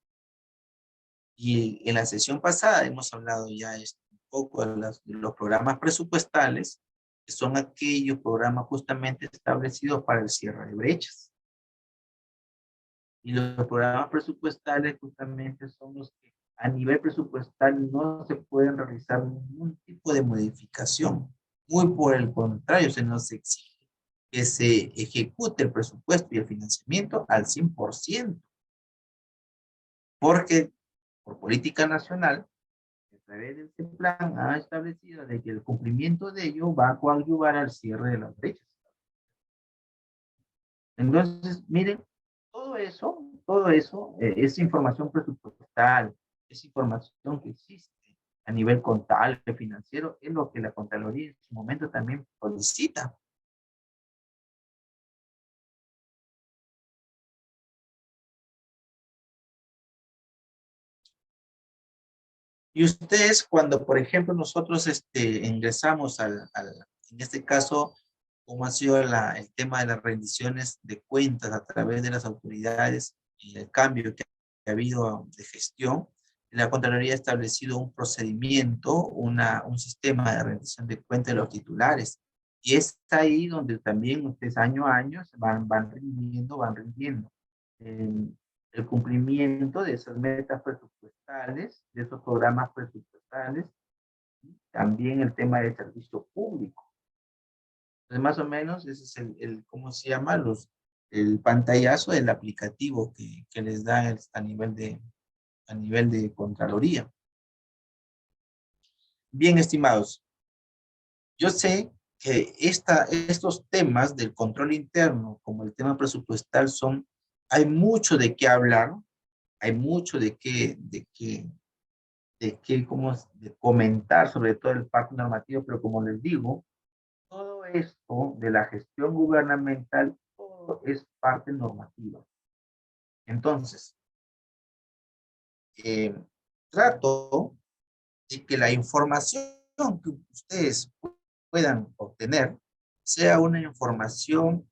Y en la sesión pasada hemos hablado ya un poco de los programas presupuestales, que son aquellos programas justamente establecidos para el cierre de brechas. Y los programas presupuestales justamente son los que a nivel presupuestal no se pueden realizar ningún tipo de modificación. Muy por el contrario, se nos exige que se ejecute el presupuesto y el financiamiento al 100%, porque por política nacional, a través de este plan, ha establecido de que el cumplimiento de ello va a coadyuvar al cierre de las brechas. Entonces, miren, todo eso es información presupuestal, es información que existe a nivel contable, financiero, es lo que la Contraloría en su momento también solicita. Y ustedes, cuando, por ejemplo, nosotros ingresamos en este caso, cómo ha sido el tema de las rendiciones de cuentas a través de las autoridades y el cambio que ha habido de gestión, la Contraloría ha establecido un procedimiento, un sistema de rendición de cuentas de los titulares. Y es ahí donde también ustedes año a año van rindiendo el cumplimiento de esas metas presupuestales, de esos programas presupuestales, también el tema del servicio público. Entonces, más o menos, ese es ¿cómo se llama? El pantallazo del aplicativo que les da a nivel de Contraloría. Bien, estimados, yo sé que estos temas del control interno, como el tema presupuestal, hay mucho de qué hablar, hay mucho de de comentar, sobre todo el parte normativo, pero como les digo, todo esto de la gestión gubernamental, todo es parte normativa. Entonces, eh, trato de que la información que ustedes puedan obtener sea una información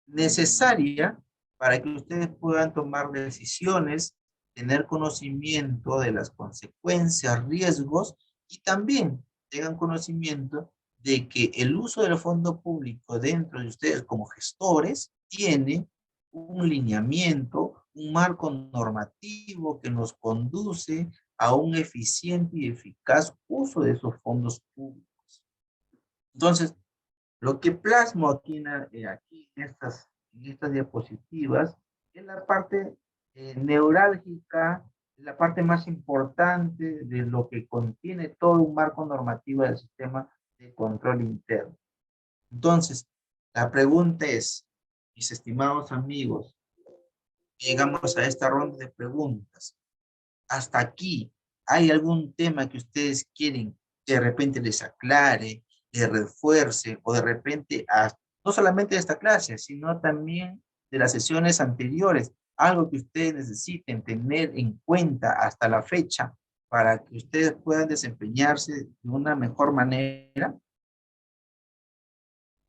necesaria para que ustedes puedan tomar decisiones, tener conocimiento de las consecuencias, riesgos y también tengan conocimiento de que el uso del fondo público dentro de ustedes como gestores tiene un lineamiento, un marco normativo que nos conduce a un eficiente y eficaz uso de esos fondos públicos. Entonces, lo que plasmo aquí en estas diapositivas es la parte neurálgica, la parte más importante de lo que contiene todo un marco normativo del sistema de control interno. Entonces, la pregunta es, mis estimados amigos, llegamos a esta ronda de preguntas. Hasta aquí, ¿hay algún tema que ustedes quieren que de repente les aclare, les refuerce o de repente, no solamente de esta clase, sino también de las sesiones anteriores, algo que ustedes necesiten tener en cuenta hasta la fecha para que ustedes puedan desempeñarse de una mejor manera?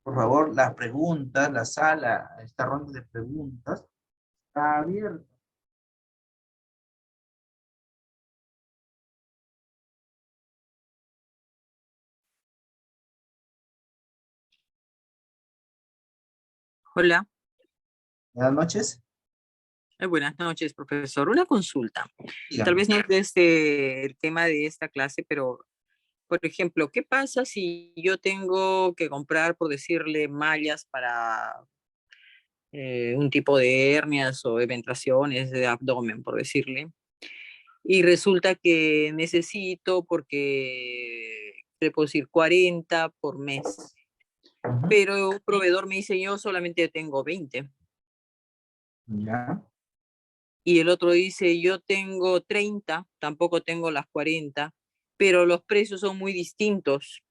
Por favor, las preguntas, la sala, esta ronda de preguntas está abierta. Hola, Buenas noches. buenas noches, profesor. Una consulta. Tal Dígame. vez no es de el tema de esta clase, pero, por ejemplo, ¿qué pasa si yo tengo que comprar, por decirle, mallas para un tipo de hernias o eventraciones de abdomen, por decirle? Y resulta que necesito, porque, le puedo decir, 40 por mes, pero un proveedor me dice, yo solamente tengo 20. Ya. Y el otro dice, yo tengo 30, tampoco tengo las 40, pero los precios son muy distintos.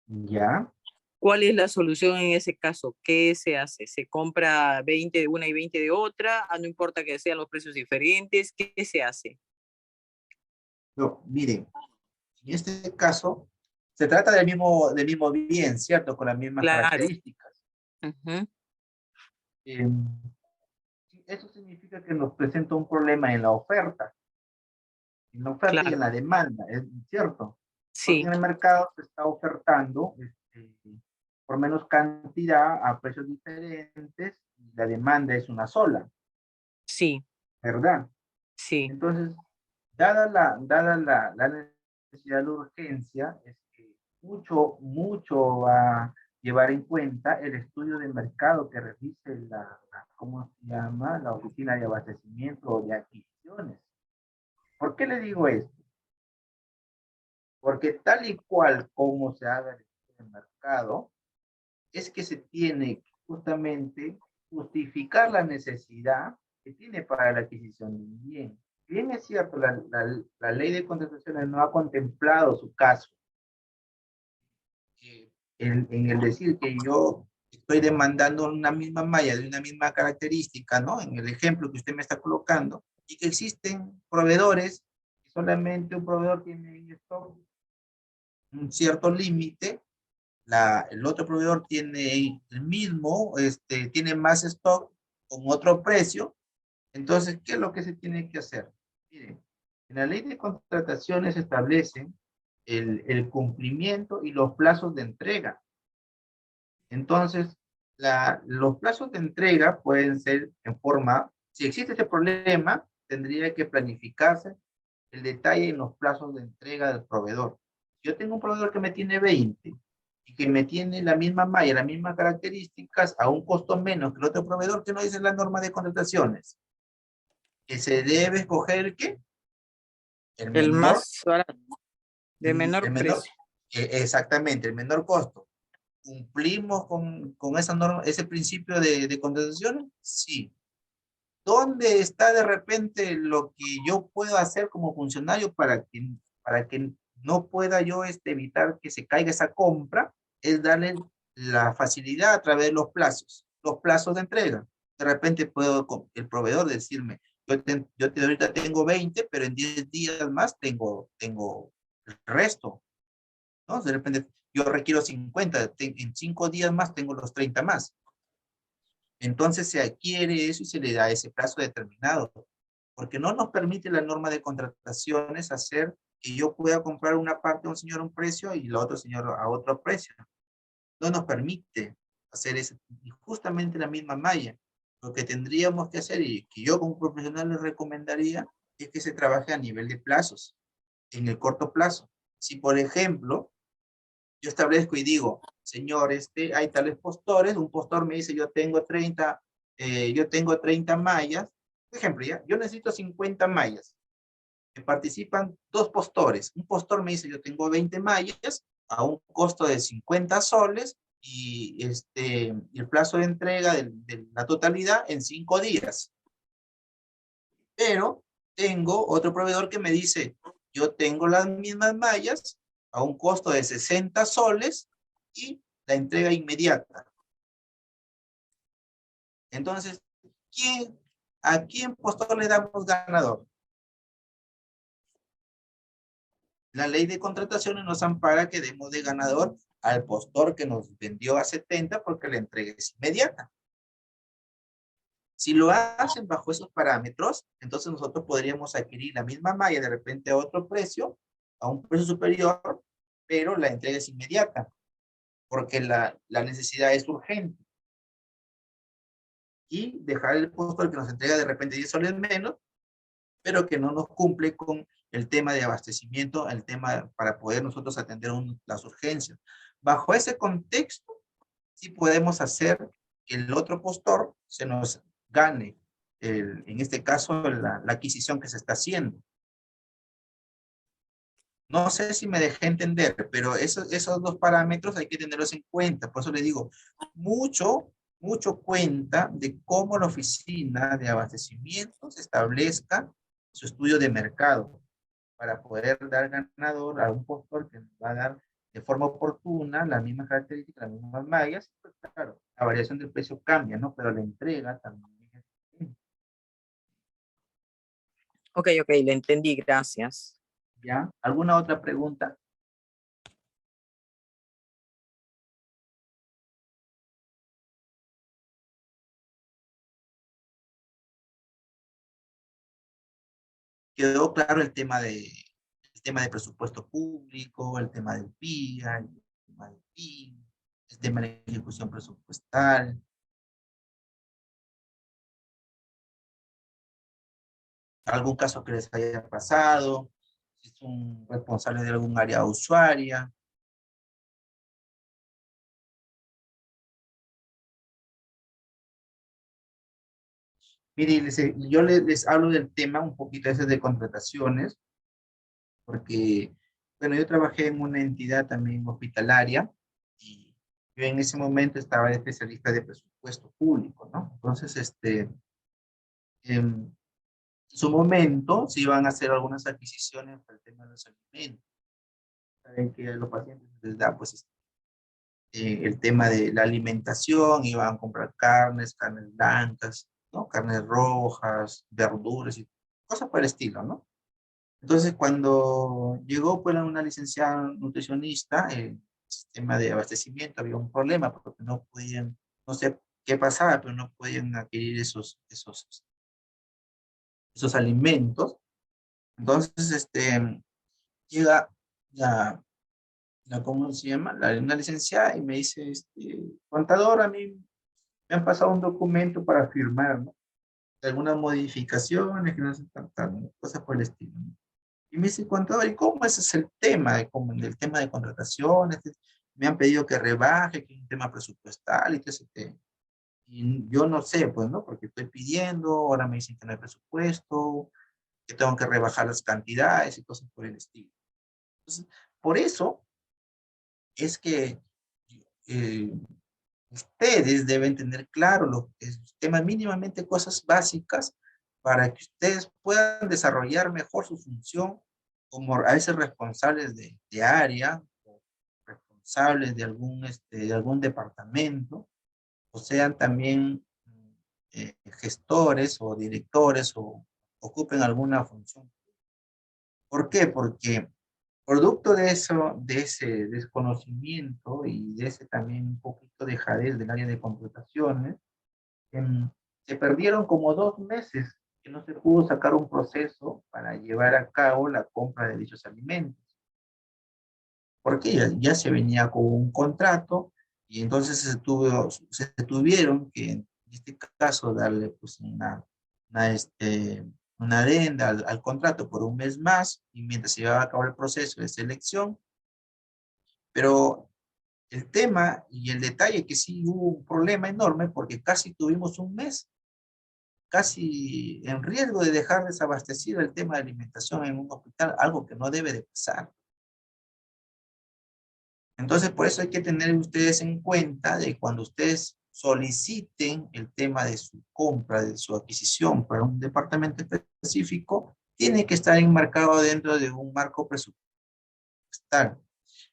¿Ya? ¿Cuál es la solución en ese caso? ¿Qué se hace? ¿Se compra 20 de una y 20 de otra? No importa que sean los precios diferentes. ¿Qué se hace? No, miren, en este caso, se trata del mismo bien, ¿cierto? Con las mismas Claro. características. Ujú. Eh, Eso significa que nos presenta un problema en la oferta y en Claro, la demanda, ¿es cierto? Porque sí, en el mercado se está ofertando por menos cantidad a precios diferentes y la demanda es una sola, sí, ¿verdad? sí, Entonces, la necesidad, la urgencia, es que mucho va a llevar en cuenta el estudio de mercado que realice ¿cómo se llama? La oficina de abastecimiento o de adquisiciones. ¿Por qué le digo esto? Porque tal y cual como se haga el estudio de mercado, es que se tiene que justamente justificar la necesidad que tiene para la adquisición de un bien. Bien es cierto, la ley de contrataciones no ha contemplado su caso. En el decir que yo estoy demandando una misma malla de una misma característica, ¿no? En el ejemplo que usted me está colocando, y que existen proveedores, que solamente un proveedor tiene en stock un cierto límite, el otro proveedor tiene el mismo, tiene más stock con otro precio. Entonces, ¿qué es lo que se tiene que hacer? Miren, en la ley de contrataciones establecen el cumplimiento y los plazos de entrega. Entonces, los plazos de entrega pueden ser en forma, si existe ese problema, tendría que planificarse el detalle en los plazos de entrega del proveedor. Si yo tengo un proveedor que me tiene 20 y que me tiene la misma malla, las mismas características, a un costo menos que el otro proveedor, que no dice la norma de contrataciones, que se debe escoger ¿qué? El el menor, más barato, de el menor menor, precio. exactamente, el menor costo. ¿Cumplimos con esa norma, ese principio de contrataciones? Sí. ¿Dónde está de repente lo que yo puedo hacer como funcionario para que no pueda yo evitar que se caiga esa compra? Es darle la facilidad a través de los plazos de entrega. De repente puedo el proveedor decirme, ahorita tengo 20, pero en 10 días más tengo el resto, ¿no? De repente yo requiero 50, en 5 días más tengo los 30 más. Entonces se adquiere eso y se le da ese plazo determinado, porque no nos permite la norma de contrataciones hacer que yo pueda comprar una parte a un señor a un precio y la otra señor a otro precio. No nos permite hacer eso, y justamente la misma malla. Lo que tendríamos que hacer y que yo como profesional les recomendaría es que se trabaje a nivel de plazos, en el corto plazo. Si, por ejemplo, yo establezco y digo, señor, hay tales postores, un postor me dice, yo tengo 30 mallas, por ejemplo, ¿ya? Yo necesito 50 mallas, que participan dos postores, un postor me dice, yo tengo 20 mallas, a un costo de 50 soles, y el plazo de entrega de la totalidad en 5 días. Pero tengo otro proveedor que me dice, yo tengo las mismas mallas a un costo de 60 soles y la entrega inmediata. Entonces, ¿a quién postor le damos ganador? La ley de contrataciones nos ampara que demos de ganador al postor que nos vendió a 70 porque la entrega es inmediata. Si lo hacen bajo esos parámetros, entonces nosotros podríamos adquirir la misma malla de repente a otro precio, a un precio superior, pero la entrega es inmediata, porque la necesidad es urgente. Y dejar el postor que nos entrega de repente 10 soles menos, pero que no nos cumple con el tema de abastecimiento, el tema para poder nosotros atender las urgencias. Bajo ese contexto, sí podemos hacer que el otro postor se nos gane, en este caso, la adquisición que se está haciendo. No sé si me dejé entender, pero esos dos parámetros hay que tenerlos en cuenta. Por eso le digo, mucho cuenta de cómo la oficina de abastecimientos establezca su estudio de mercado, para poder dar ganador a un postor que nos va a dar de forma oportuna las mismas características, las mismas mallas, pues claro, la variación del precio cambia, ¿no? Pero la entrega también es distinta. Ok, ok, le entendí, gracias. ¿Ya? ¿Alguna otra pregunta? Quedó claro el tema de presupuesto público, el tema del PIA, el tema del PIN, el tema de la ejecución presupuestal. ¿Algún caso que les haya pasado? Si es un responsable de algún área usuaria. Mire, yo les hablo del tema un poquito ese de contrataciones, porque, bueno, yo trabajé en una entidad también hospitalaria y yo en ese momento estaba de especialista de presupuesto público, ¿no? Entonces, en su momento se iban a hacer algunas adquisiciones para el tema de los alimentos. Saben que a los pacientes les da, pues, el tema de la alimentación, iban a comprar carnes, carnes blancas, ¿no? Carnes rojas, verduras y cosas por el estilo, ¿no? Entonces, cuando llegó pues una licenciada nutricionista, el sistema de abastecimiento había un problema porque no podían, no sé qué pasaba, pero no podían adquirir esos alimentos. Entonces, llega la, ¿cómo se llama? Una licenciada y me dice, contador, a mí me han pasado un documento para firmar, ¿no? Algunas modificaciones, que no sé, cosas por el estilo, ¿no? Y me dice, contador, ¿y cómo ese es el tema? Como el tema de contrataciones, me han pedido que rebaje, que es un tema presupuestal y que ese tema. Y yo no sé, pues, ¿no? Porque estoy pidiendo, ahora me dicen que no hay presupuesto, que tengo que rebajar las cantidades y cosas por el estilo. Entonces, por eso es que eh, ustedes deben tener claro lo que es temas mínimamente cosas básicas para que ustedes puedan desarrollar mejor su función como a veces responsables de área o responsables de algún departamento o sean también gestores o directores o ocupen alguna función. ¿Por qué? Porque producto de eso, de ese desconocimiento y de ese también un poquito de jadez del área de contrataciones, em, se perdieron como 2 meses que no se pudo sacar un proceso para llevar a cabo la compra de dichos alimentos. Porque ya se venía con un contrato y entonces se tuvieron que, en este caso, darle pues una, este, una adenda al contrato por un mes más y mientras se llevaba a cabo el proceso de selección, pero el tema y el detalle que sí hubo un problema enorme porque casi tuvimos un mes, casi en riesgo de dejar desabastecido el tema de alimentación en un hospital, algo que no debe de pasar. Entonces, por eso hay que tener ustedes en cuenta de cuando ustedes soliciten el tema de su compra, de su adquisición para un departamento específico, tiene que estar enmarcado dentro de un marco presupuestal.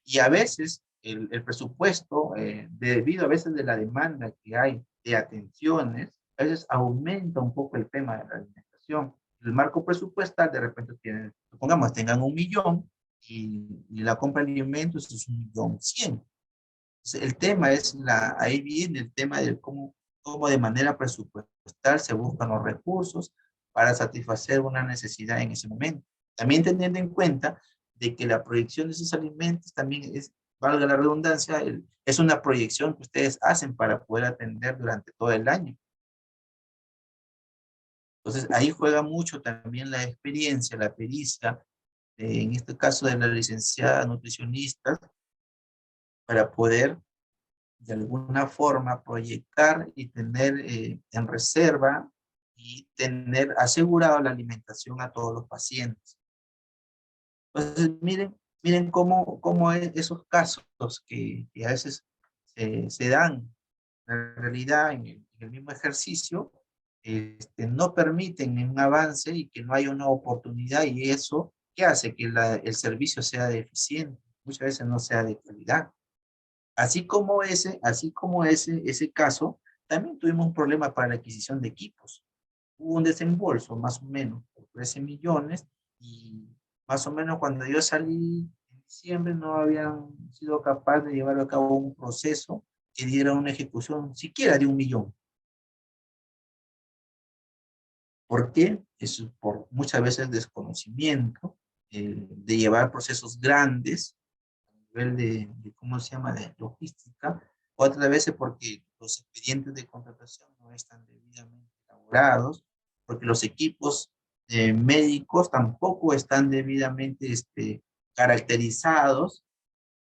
Y a veces el presupuesto, debido a veces de la demanda que hay de atenciones, a veces aumenta un poco el tema de la alimentación. El marco presupuestal de repente tiene, supongamos, tengan 1 millón y la compra de alimentos es 1.100.000. Entonces, el tema es, ahí viene el tema de cómo de manera presupuestal se buscan los recursos para satisfacer una necesidad en ese momento. También teniendo en cuenta de que la proyección de esos alimentos también es, valga la redundancia, es una proyección que ustedes hacen para poder atender durante todo el año. Entonces, ahí juega mucho también la experiencia, la pericia, en este caso de la licenciada nutricionista, para poder de alguna forma proyectar y tener en reserva y tener asegurado la alimentación a todos los pacientes. Entonces, miren cómo esos casos que a veces se dan en realidad en el mismo ejercicio, no permiten un avance y que no haya una oportunidad y eso ¿Qué hace? Que el servicio sea deficiente, muchas veces no sea de calidad. Ese caso, también tuvimos un problema para la adquisición de equipos. Hubo un desembolso más o menos por 13 millones y más o menos cuando yo salí en diciembre no habían sido capaces de llevar a cabo un proceso que diera una ejecución siquiera de 1 millón. ¿Por qué? Es por muchas veces desconocimiento de llevar procesos grandes a nivel ¿cómo se llama?, de logística, otras veces porque los expedientes de contratación no están debidamente elaborados, porque los equipos médicos tampoco están debidamente caracterizados,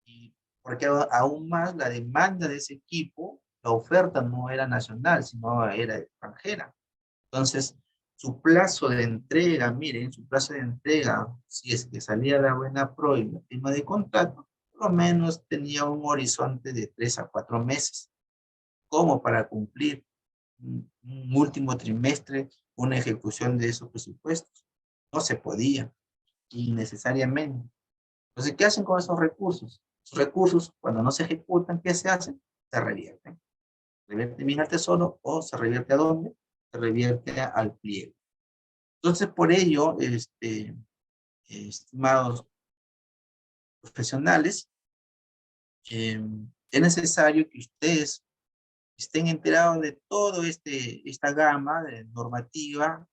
y porque aún más la demanda de ese equipo, la oferta no era nacional, sino era extranjera. Entonces, su plazo de entrega, miren, su plazo de entrega, si es que salía la buena pro y la firma de contrato, por lo menos tenía un horizonte de 3 a 4 meses, como para cumplir un último trimestre, una ejecución de esos presupuestos. No se podía, innecesariamente. Entonces, ¿qué hacen con esos recursos? Esos recursos, cuando no se ejecutan, ¿qué se hace? Se revierten. Revierte bien al tesoro o se revierte ¿a dónde? Se revierte al pliego. Entonces, por ello, estimados profesionales, es necesario que ustedes estén enterados de todo esta gama de normativa,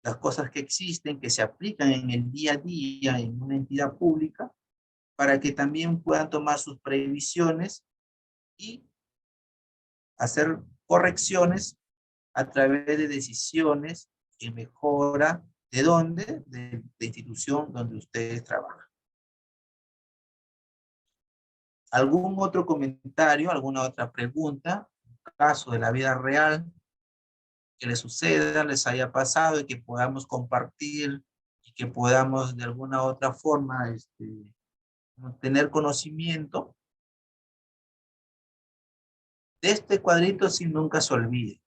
las cosas que existen, que se aplican en el día a día en una entidad pública, para que también puedan tomar sus previsiones y hacer correcciones a través de decisiones en mejora de dónde, de la institución donde ustedes trabajan. ¿Algún otro comentario, alguna otra pregunta? Un caso de la vida real que les suceda, les haya pasado y que podamos compartir y que podamos de alguna otra forma tener conocimiento de este cuadrito, si nunca se olvide.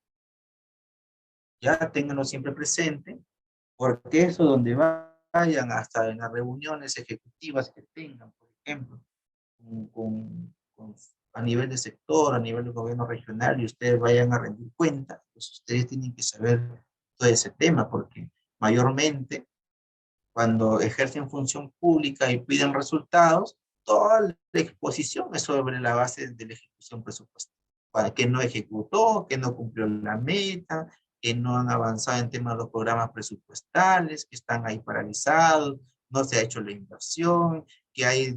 Ya ténganlo siempre presente, porque eso donde vayan, hasta en las reuniones ejecutivas que tengan, por ejemplo, a nivel de sector, a nivel de gobierno regional, y ustedes vayan a rendir cuenta, pues ustedes tienen que saber todo ese tema, porque mayormente cuando ejercen función pública y piden resultados, toda la exposición es sobre la base de la ejecución presupuestaria. Para que no ejecutó, que no cumplió la meta, que no han avanzado en temas de los programas presupuestales, que están ahí paralizados, no se ha hecho la inversión, que hay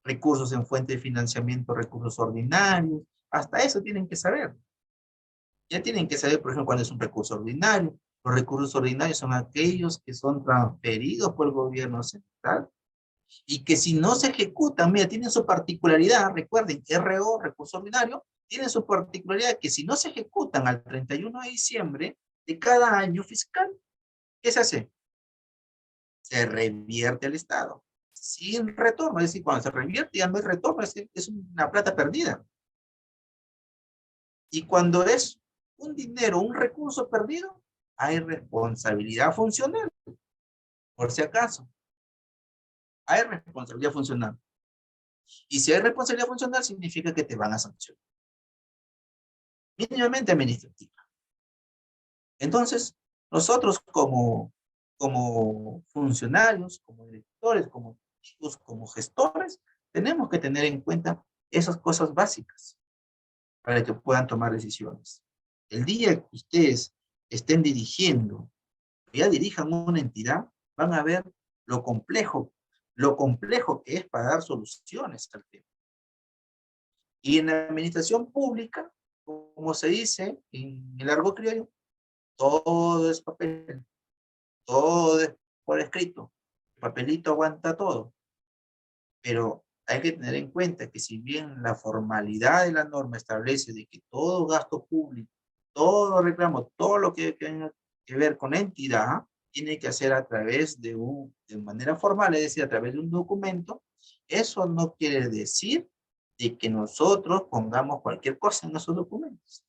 recursos en fuente de financiamiento, recursos ordinarios. Hasta eso tienen que saber. Ya tienen que saber, por ejemplo, cuándo es un recurso ordinario. Los recursos ordinarios son aquellos que son transferidos por el gobierno central y que si no se ejecutan, mira, tienen su particularidad, recuerden, RO, recurso ordinario, tienen su particularidad que si no se ejecutan al 31 de diciembre de cada año fiscal, ¿qué se hace? Se revierte al Estado, sin retorno, es decir, cuando se revierte ya no hay retorno, es una plata perdida. Y cuando es un dinero, un recurso perdido, hay responsabilidad funcional, por si acaso. Hay responsabilidad funcional. Y si hay responsabilidad funcional, significa que te van a sancionar. Mínimamente administrativa. Entonces, nosotros como funcionarios, como directores, como chicos, como gestores, tenemos que tener en cuenta esas cosas básicas para que puedan tomar decisiones. El día que ustedes estén dirigiendo, ya dirijan una entidad, van a ver lo complejo que es para dar soluciones al tema. Y en la administración pública, como se dice en el argot criollo, todo es papel, todo es por escrito, el papelito aguanta todo, pero hay que tener en cuenta que si bien la formalidad de la norma establece de que todo gasto público, todo reclamo, todo lo que tenga que ver con la entidad, tiene que hacer a través de manera formal, es decir, a través de un documento, eso no quiere decir de que nosotros pongamos cualquier cosa en esos documentos.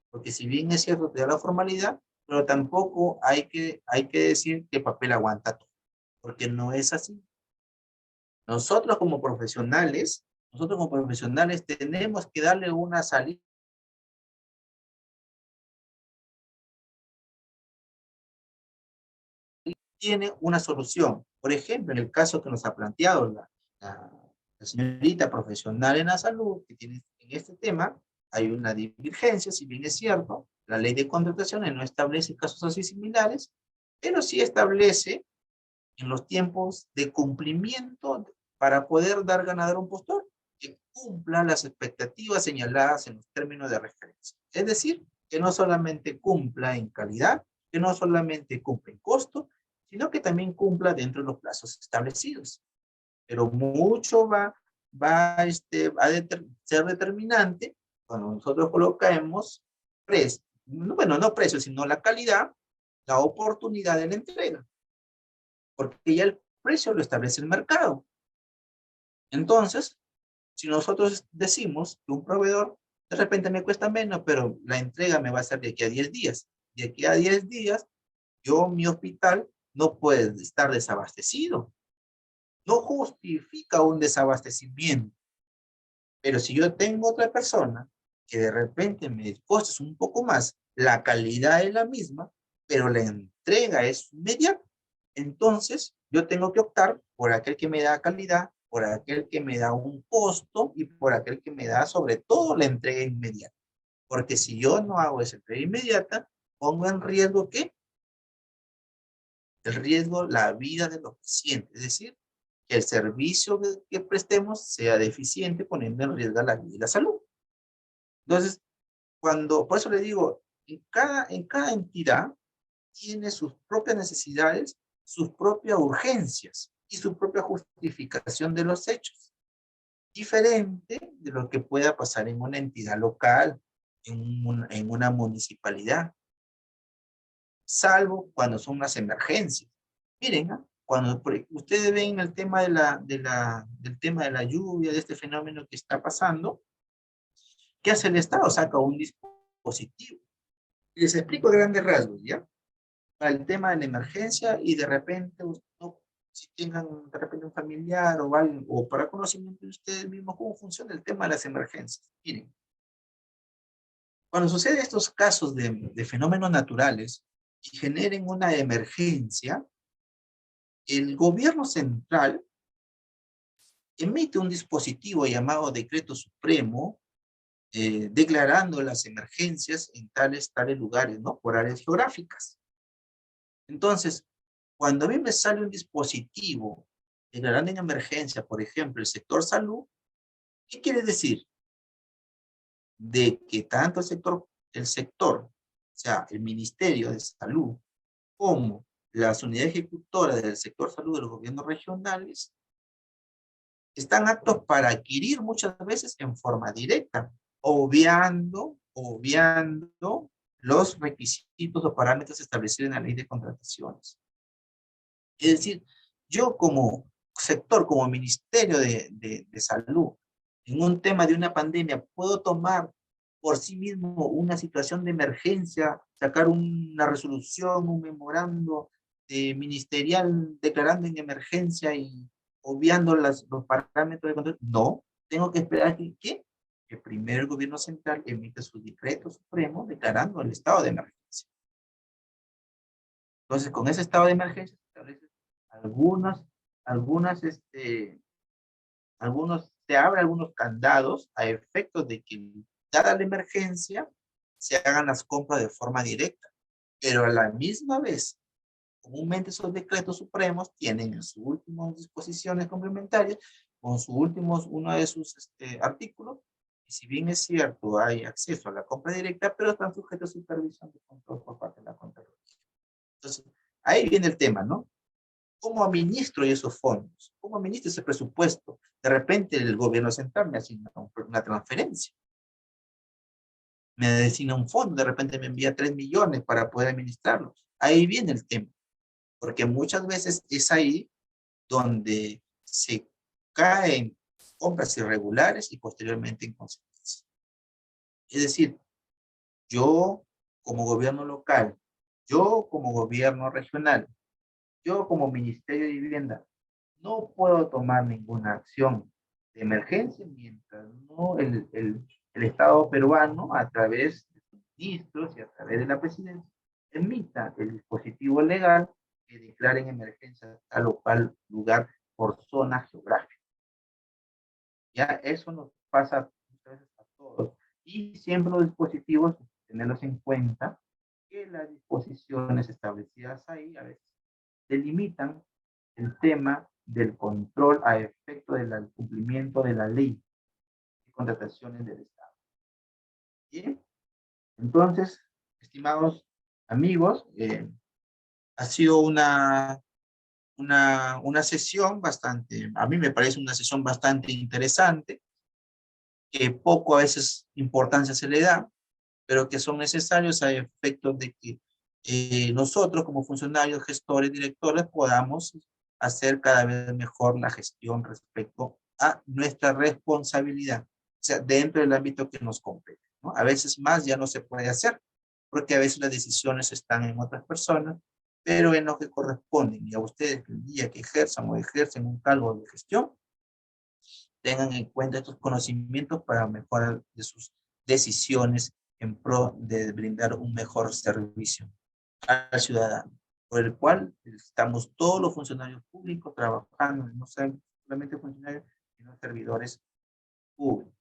Porque si bien es cierto que da la formalidad, pero tampoco hay que decir que el papel aguanta todo, porque no es así. Nosotros como profesionales tenemos que darle una salida. Tiene una solución. Por ejemplo, en el caso que nos ha planteado la, la señorita profesional en la salud, que tiene en este tema, hay una divergencia, si bien es cierto, la ley de contrataciones no establece casos así similares, pero sí establece en los tiempos de cumplimiento para poder dar ganador a un postor que cumpla las expectativas señaladas en los términos de referencia. Es decir, que no solamente cumpla en calidad, que no solamente cumpla en costo, sino que también cumpla dentro de los plazos establecidos. Pero mucho ser determinante cuando nosotros colocamos precio, bueno, no precio, sino la calidad, la oportunidad de la entrega, porque ya el precio lo establece el mercado. Entonces, si nosotros decimos que un proveedor de repente me cuesta menos, pero la entrega me va a ser de aquí a 10 días. De aquí a 10 días, mi hospital no puede estar desabastecido. No justifica un desabastecimiento. Pero si yo tengo otra persona que de repente me costes un poco más, la calidad es la misma, pero la entrega es inmediata, entonces yo tengo que optar por aquel que me da calidad, por aquel que me da un costo y por aquel que me da sobre todo la entrega inmediata. Porque si yo no hago esa entrega inmediata, pongo en riesgo ¿qué? El riesgo, la vida de los pacientes. Es decir, que el servicio que prestemos sea deficiente, poniendo en riesgo la vida y la salud. Entonces, por eso le digo, en cada entidad tiene sus propias necesidades, sus propias urgencias y su propia justificación de los hechos. Diferente de lo que pueda pasar en una entidad local, en una municipalidad, salvo cuando son unas emergencias. Miren, ¿ah? Cuando ustedes ven el tema del tema de la lluvia, de este fenómeno que está pasando, ¿qué hace el Estado? Saca un dispositivo. Les explico a grandes rasgos, ¿ya? Para el tema de la emergencia y de repente, ¿no? Si tengan de repente un familiar o alguien, o para conocimiento de ustedes mismos, cómo funciona el tema de las emergencias. Miren, cuando suceden estos casos de fenómenos naturales y generen una emergencia, el gobierno central emite un dispositivo llamado Decreto Supremo, declarando las emergencias en tales lugares, ¿no? Por áreas geográficas. Entonces, cuando a mí me sale un dispositivo declarando en emergencia, por ejemplo, el sector salud, ¿qué quiere decir? De que tanto o sea, el Ministerio de Salud, como las unidades ejecutoras del sector salud de los gobiernos regionales, están aptos para adquirir muchas veces en forma directa, obviando los requisitos o parámetros establecidos en la ley de contrataciones. Es decir, yo como sector, como Ministerio de Salud, en un tema de una pandemia, puedo tomar por sí mismo una situación de emergencia, sacar una resolución, un memorando ministerial declarando en emergencia y obviando los parámetros de control. No, tengo que esperar que primero el gobierno central emita su decreto supremo declarando el estado de emergencia. Entonces, con ese estado de emergencia, algunas, algunas, se abren algunos candados a efectos de que, dada la emergencia, se hagan las compras de forma directa. Pero a la misma vez, comúnmente esos decretos supremos tienen en sus últimas disposiciones complementarias, con sus últimos, uno de sus artículos, y si bien es cierto, hay acceso a la compra directa, pero están sujetos a supervisión de control por parte de la Contraloría. Entonces, ahí viene el tema, ¿no? ¿Cómo administro esos fondos? ¿Cómo administro ese presupuesto? De repente el gobierno central me asigna una transferencia. Me designa un fondo, de repente me envía 3 millones para poder administrarlo. Ahí viene el tema. Porque muchas veces es ahí donde se caen compras irregulares y posteriormente en consecuencia. Es decir, yo como gobierno local Yo como gobierno regional, yo como Ministerio de Vivienda, no puedo tomar ninguna acción de emergencia mientras no el Estado peruano, a través de sus ministros y a través de la presidencia, emita el dispositivo legal que declare en emergencia tal o cual lugar por zona geográfica. Ya eso nos pasa muchas veces a todos. Y siempre los dispositivos, tenerlos en cuenta, que las disposiciones establecidas ahí a veces delimitan el tema del control a efecto del cumplimiento de la ley de contrataciones del Estado. Bien, entonces, estimados amigos, ha sido una sesión bastante, a mí me parece una sesión bastante interesante, que poco a veces importancia se le da, pero que son necesarios a efectos de que nosotros como funcionarios, gestores, directores, podamos hacer cada vez mejor la gestión respecto a nuestra responsabilidad, o sea, dentro del ámbito que nos compete, ¿no? A veces más ya no se puede hacer, porque a veces las decisiones están en otras personas, pero en lo que corresponden, y a ustedes el día que ejerzan o ejercen un cargo de gestión, tengan en cuenta estos conocimientos para mejorar de sus decisiones en pro de brindar un mejor servicio al ciudadano, por el cual estamos todos los funcionarios públicos trabajando, no solamente funcionarios, sino servidores públicos.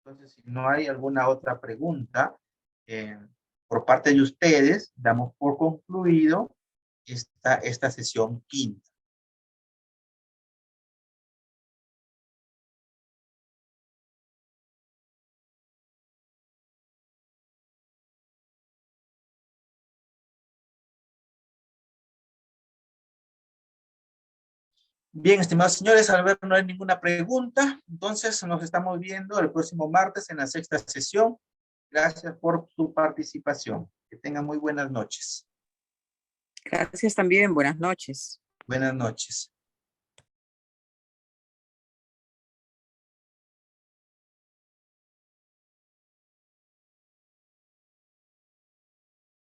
Entonces, si no hay alguna otra pregunta por parte de ustedes, damos por concluido esta sesión quinta. Bien, estimados señores, al ver no hay ninguna pregunta, entonces nos estamos viendo el próximo martes en la sexta sesión. Gracias por su participación. Que tengan muy buenas noches. Gracias también, buenas noches. Buenas noches.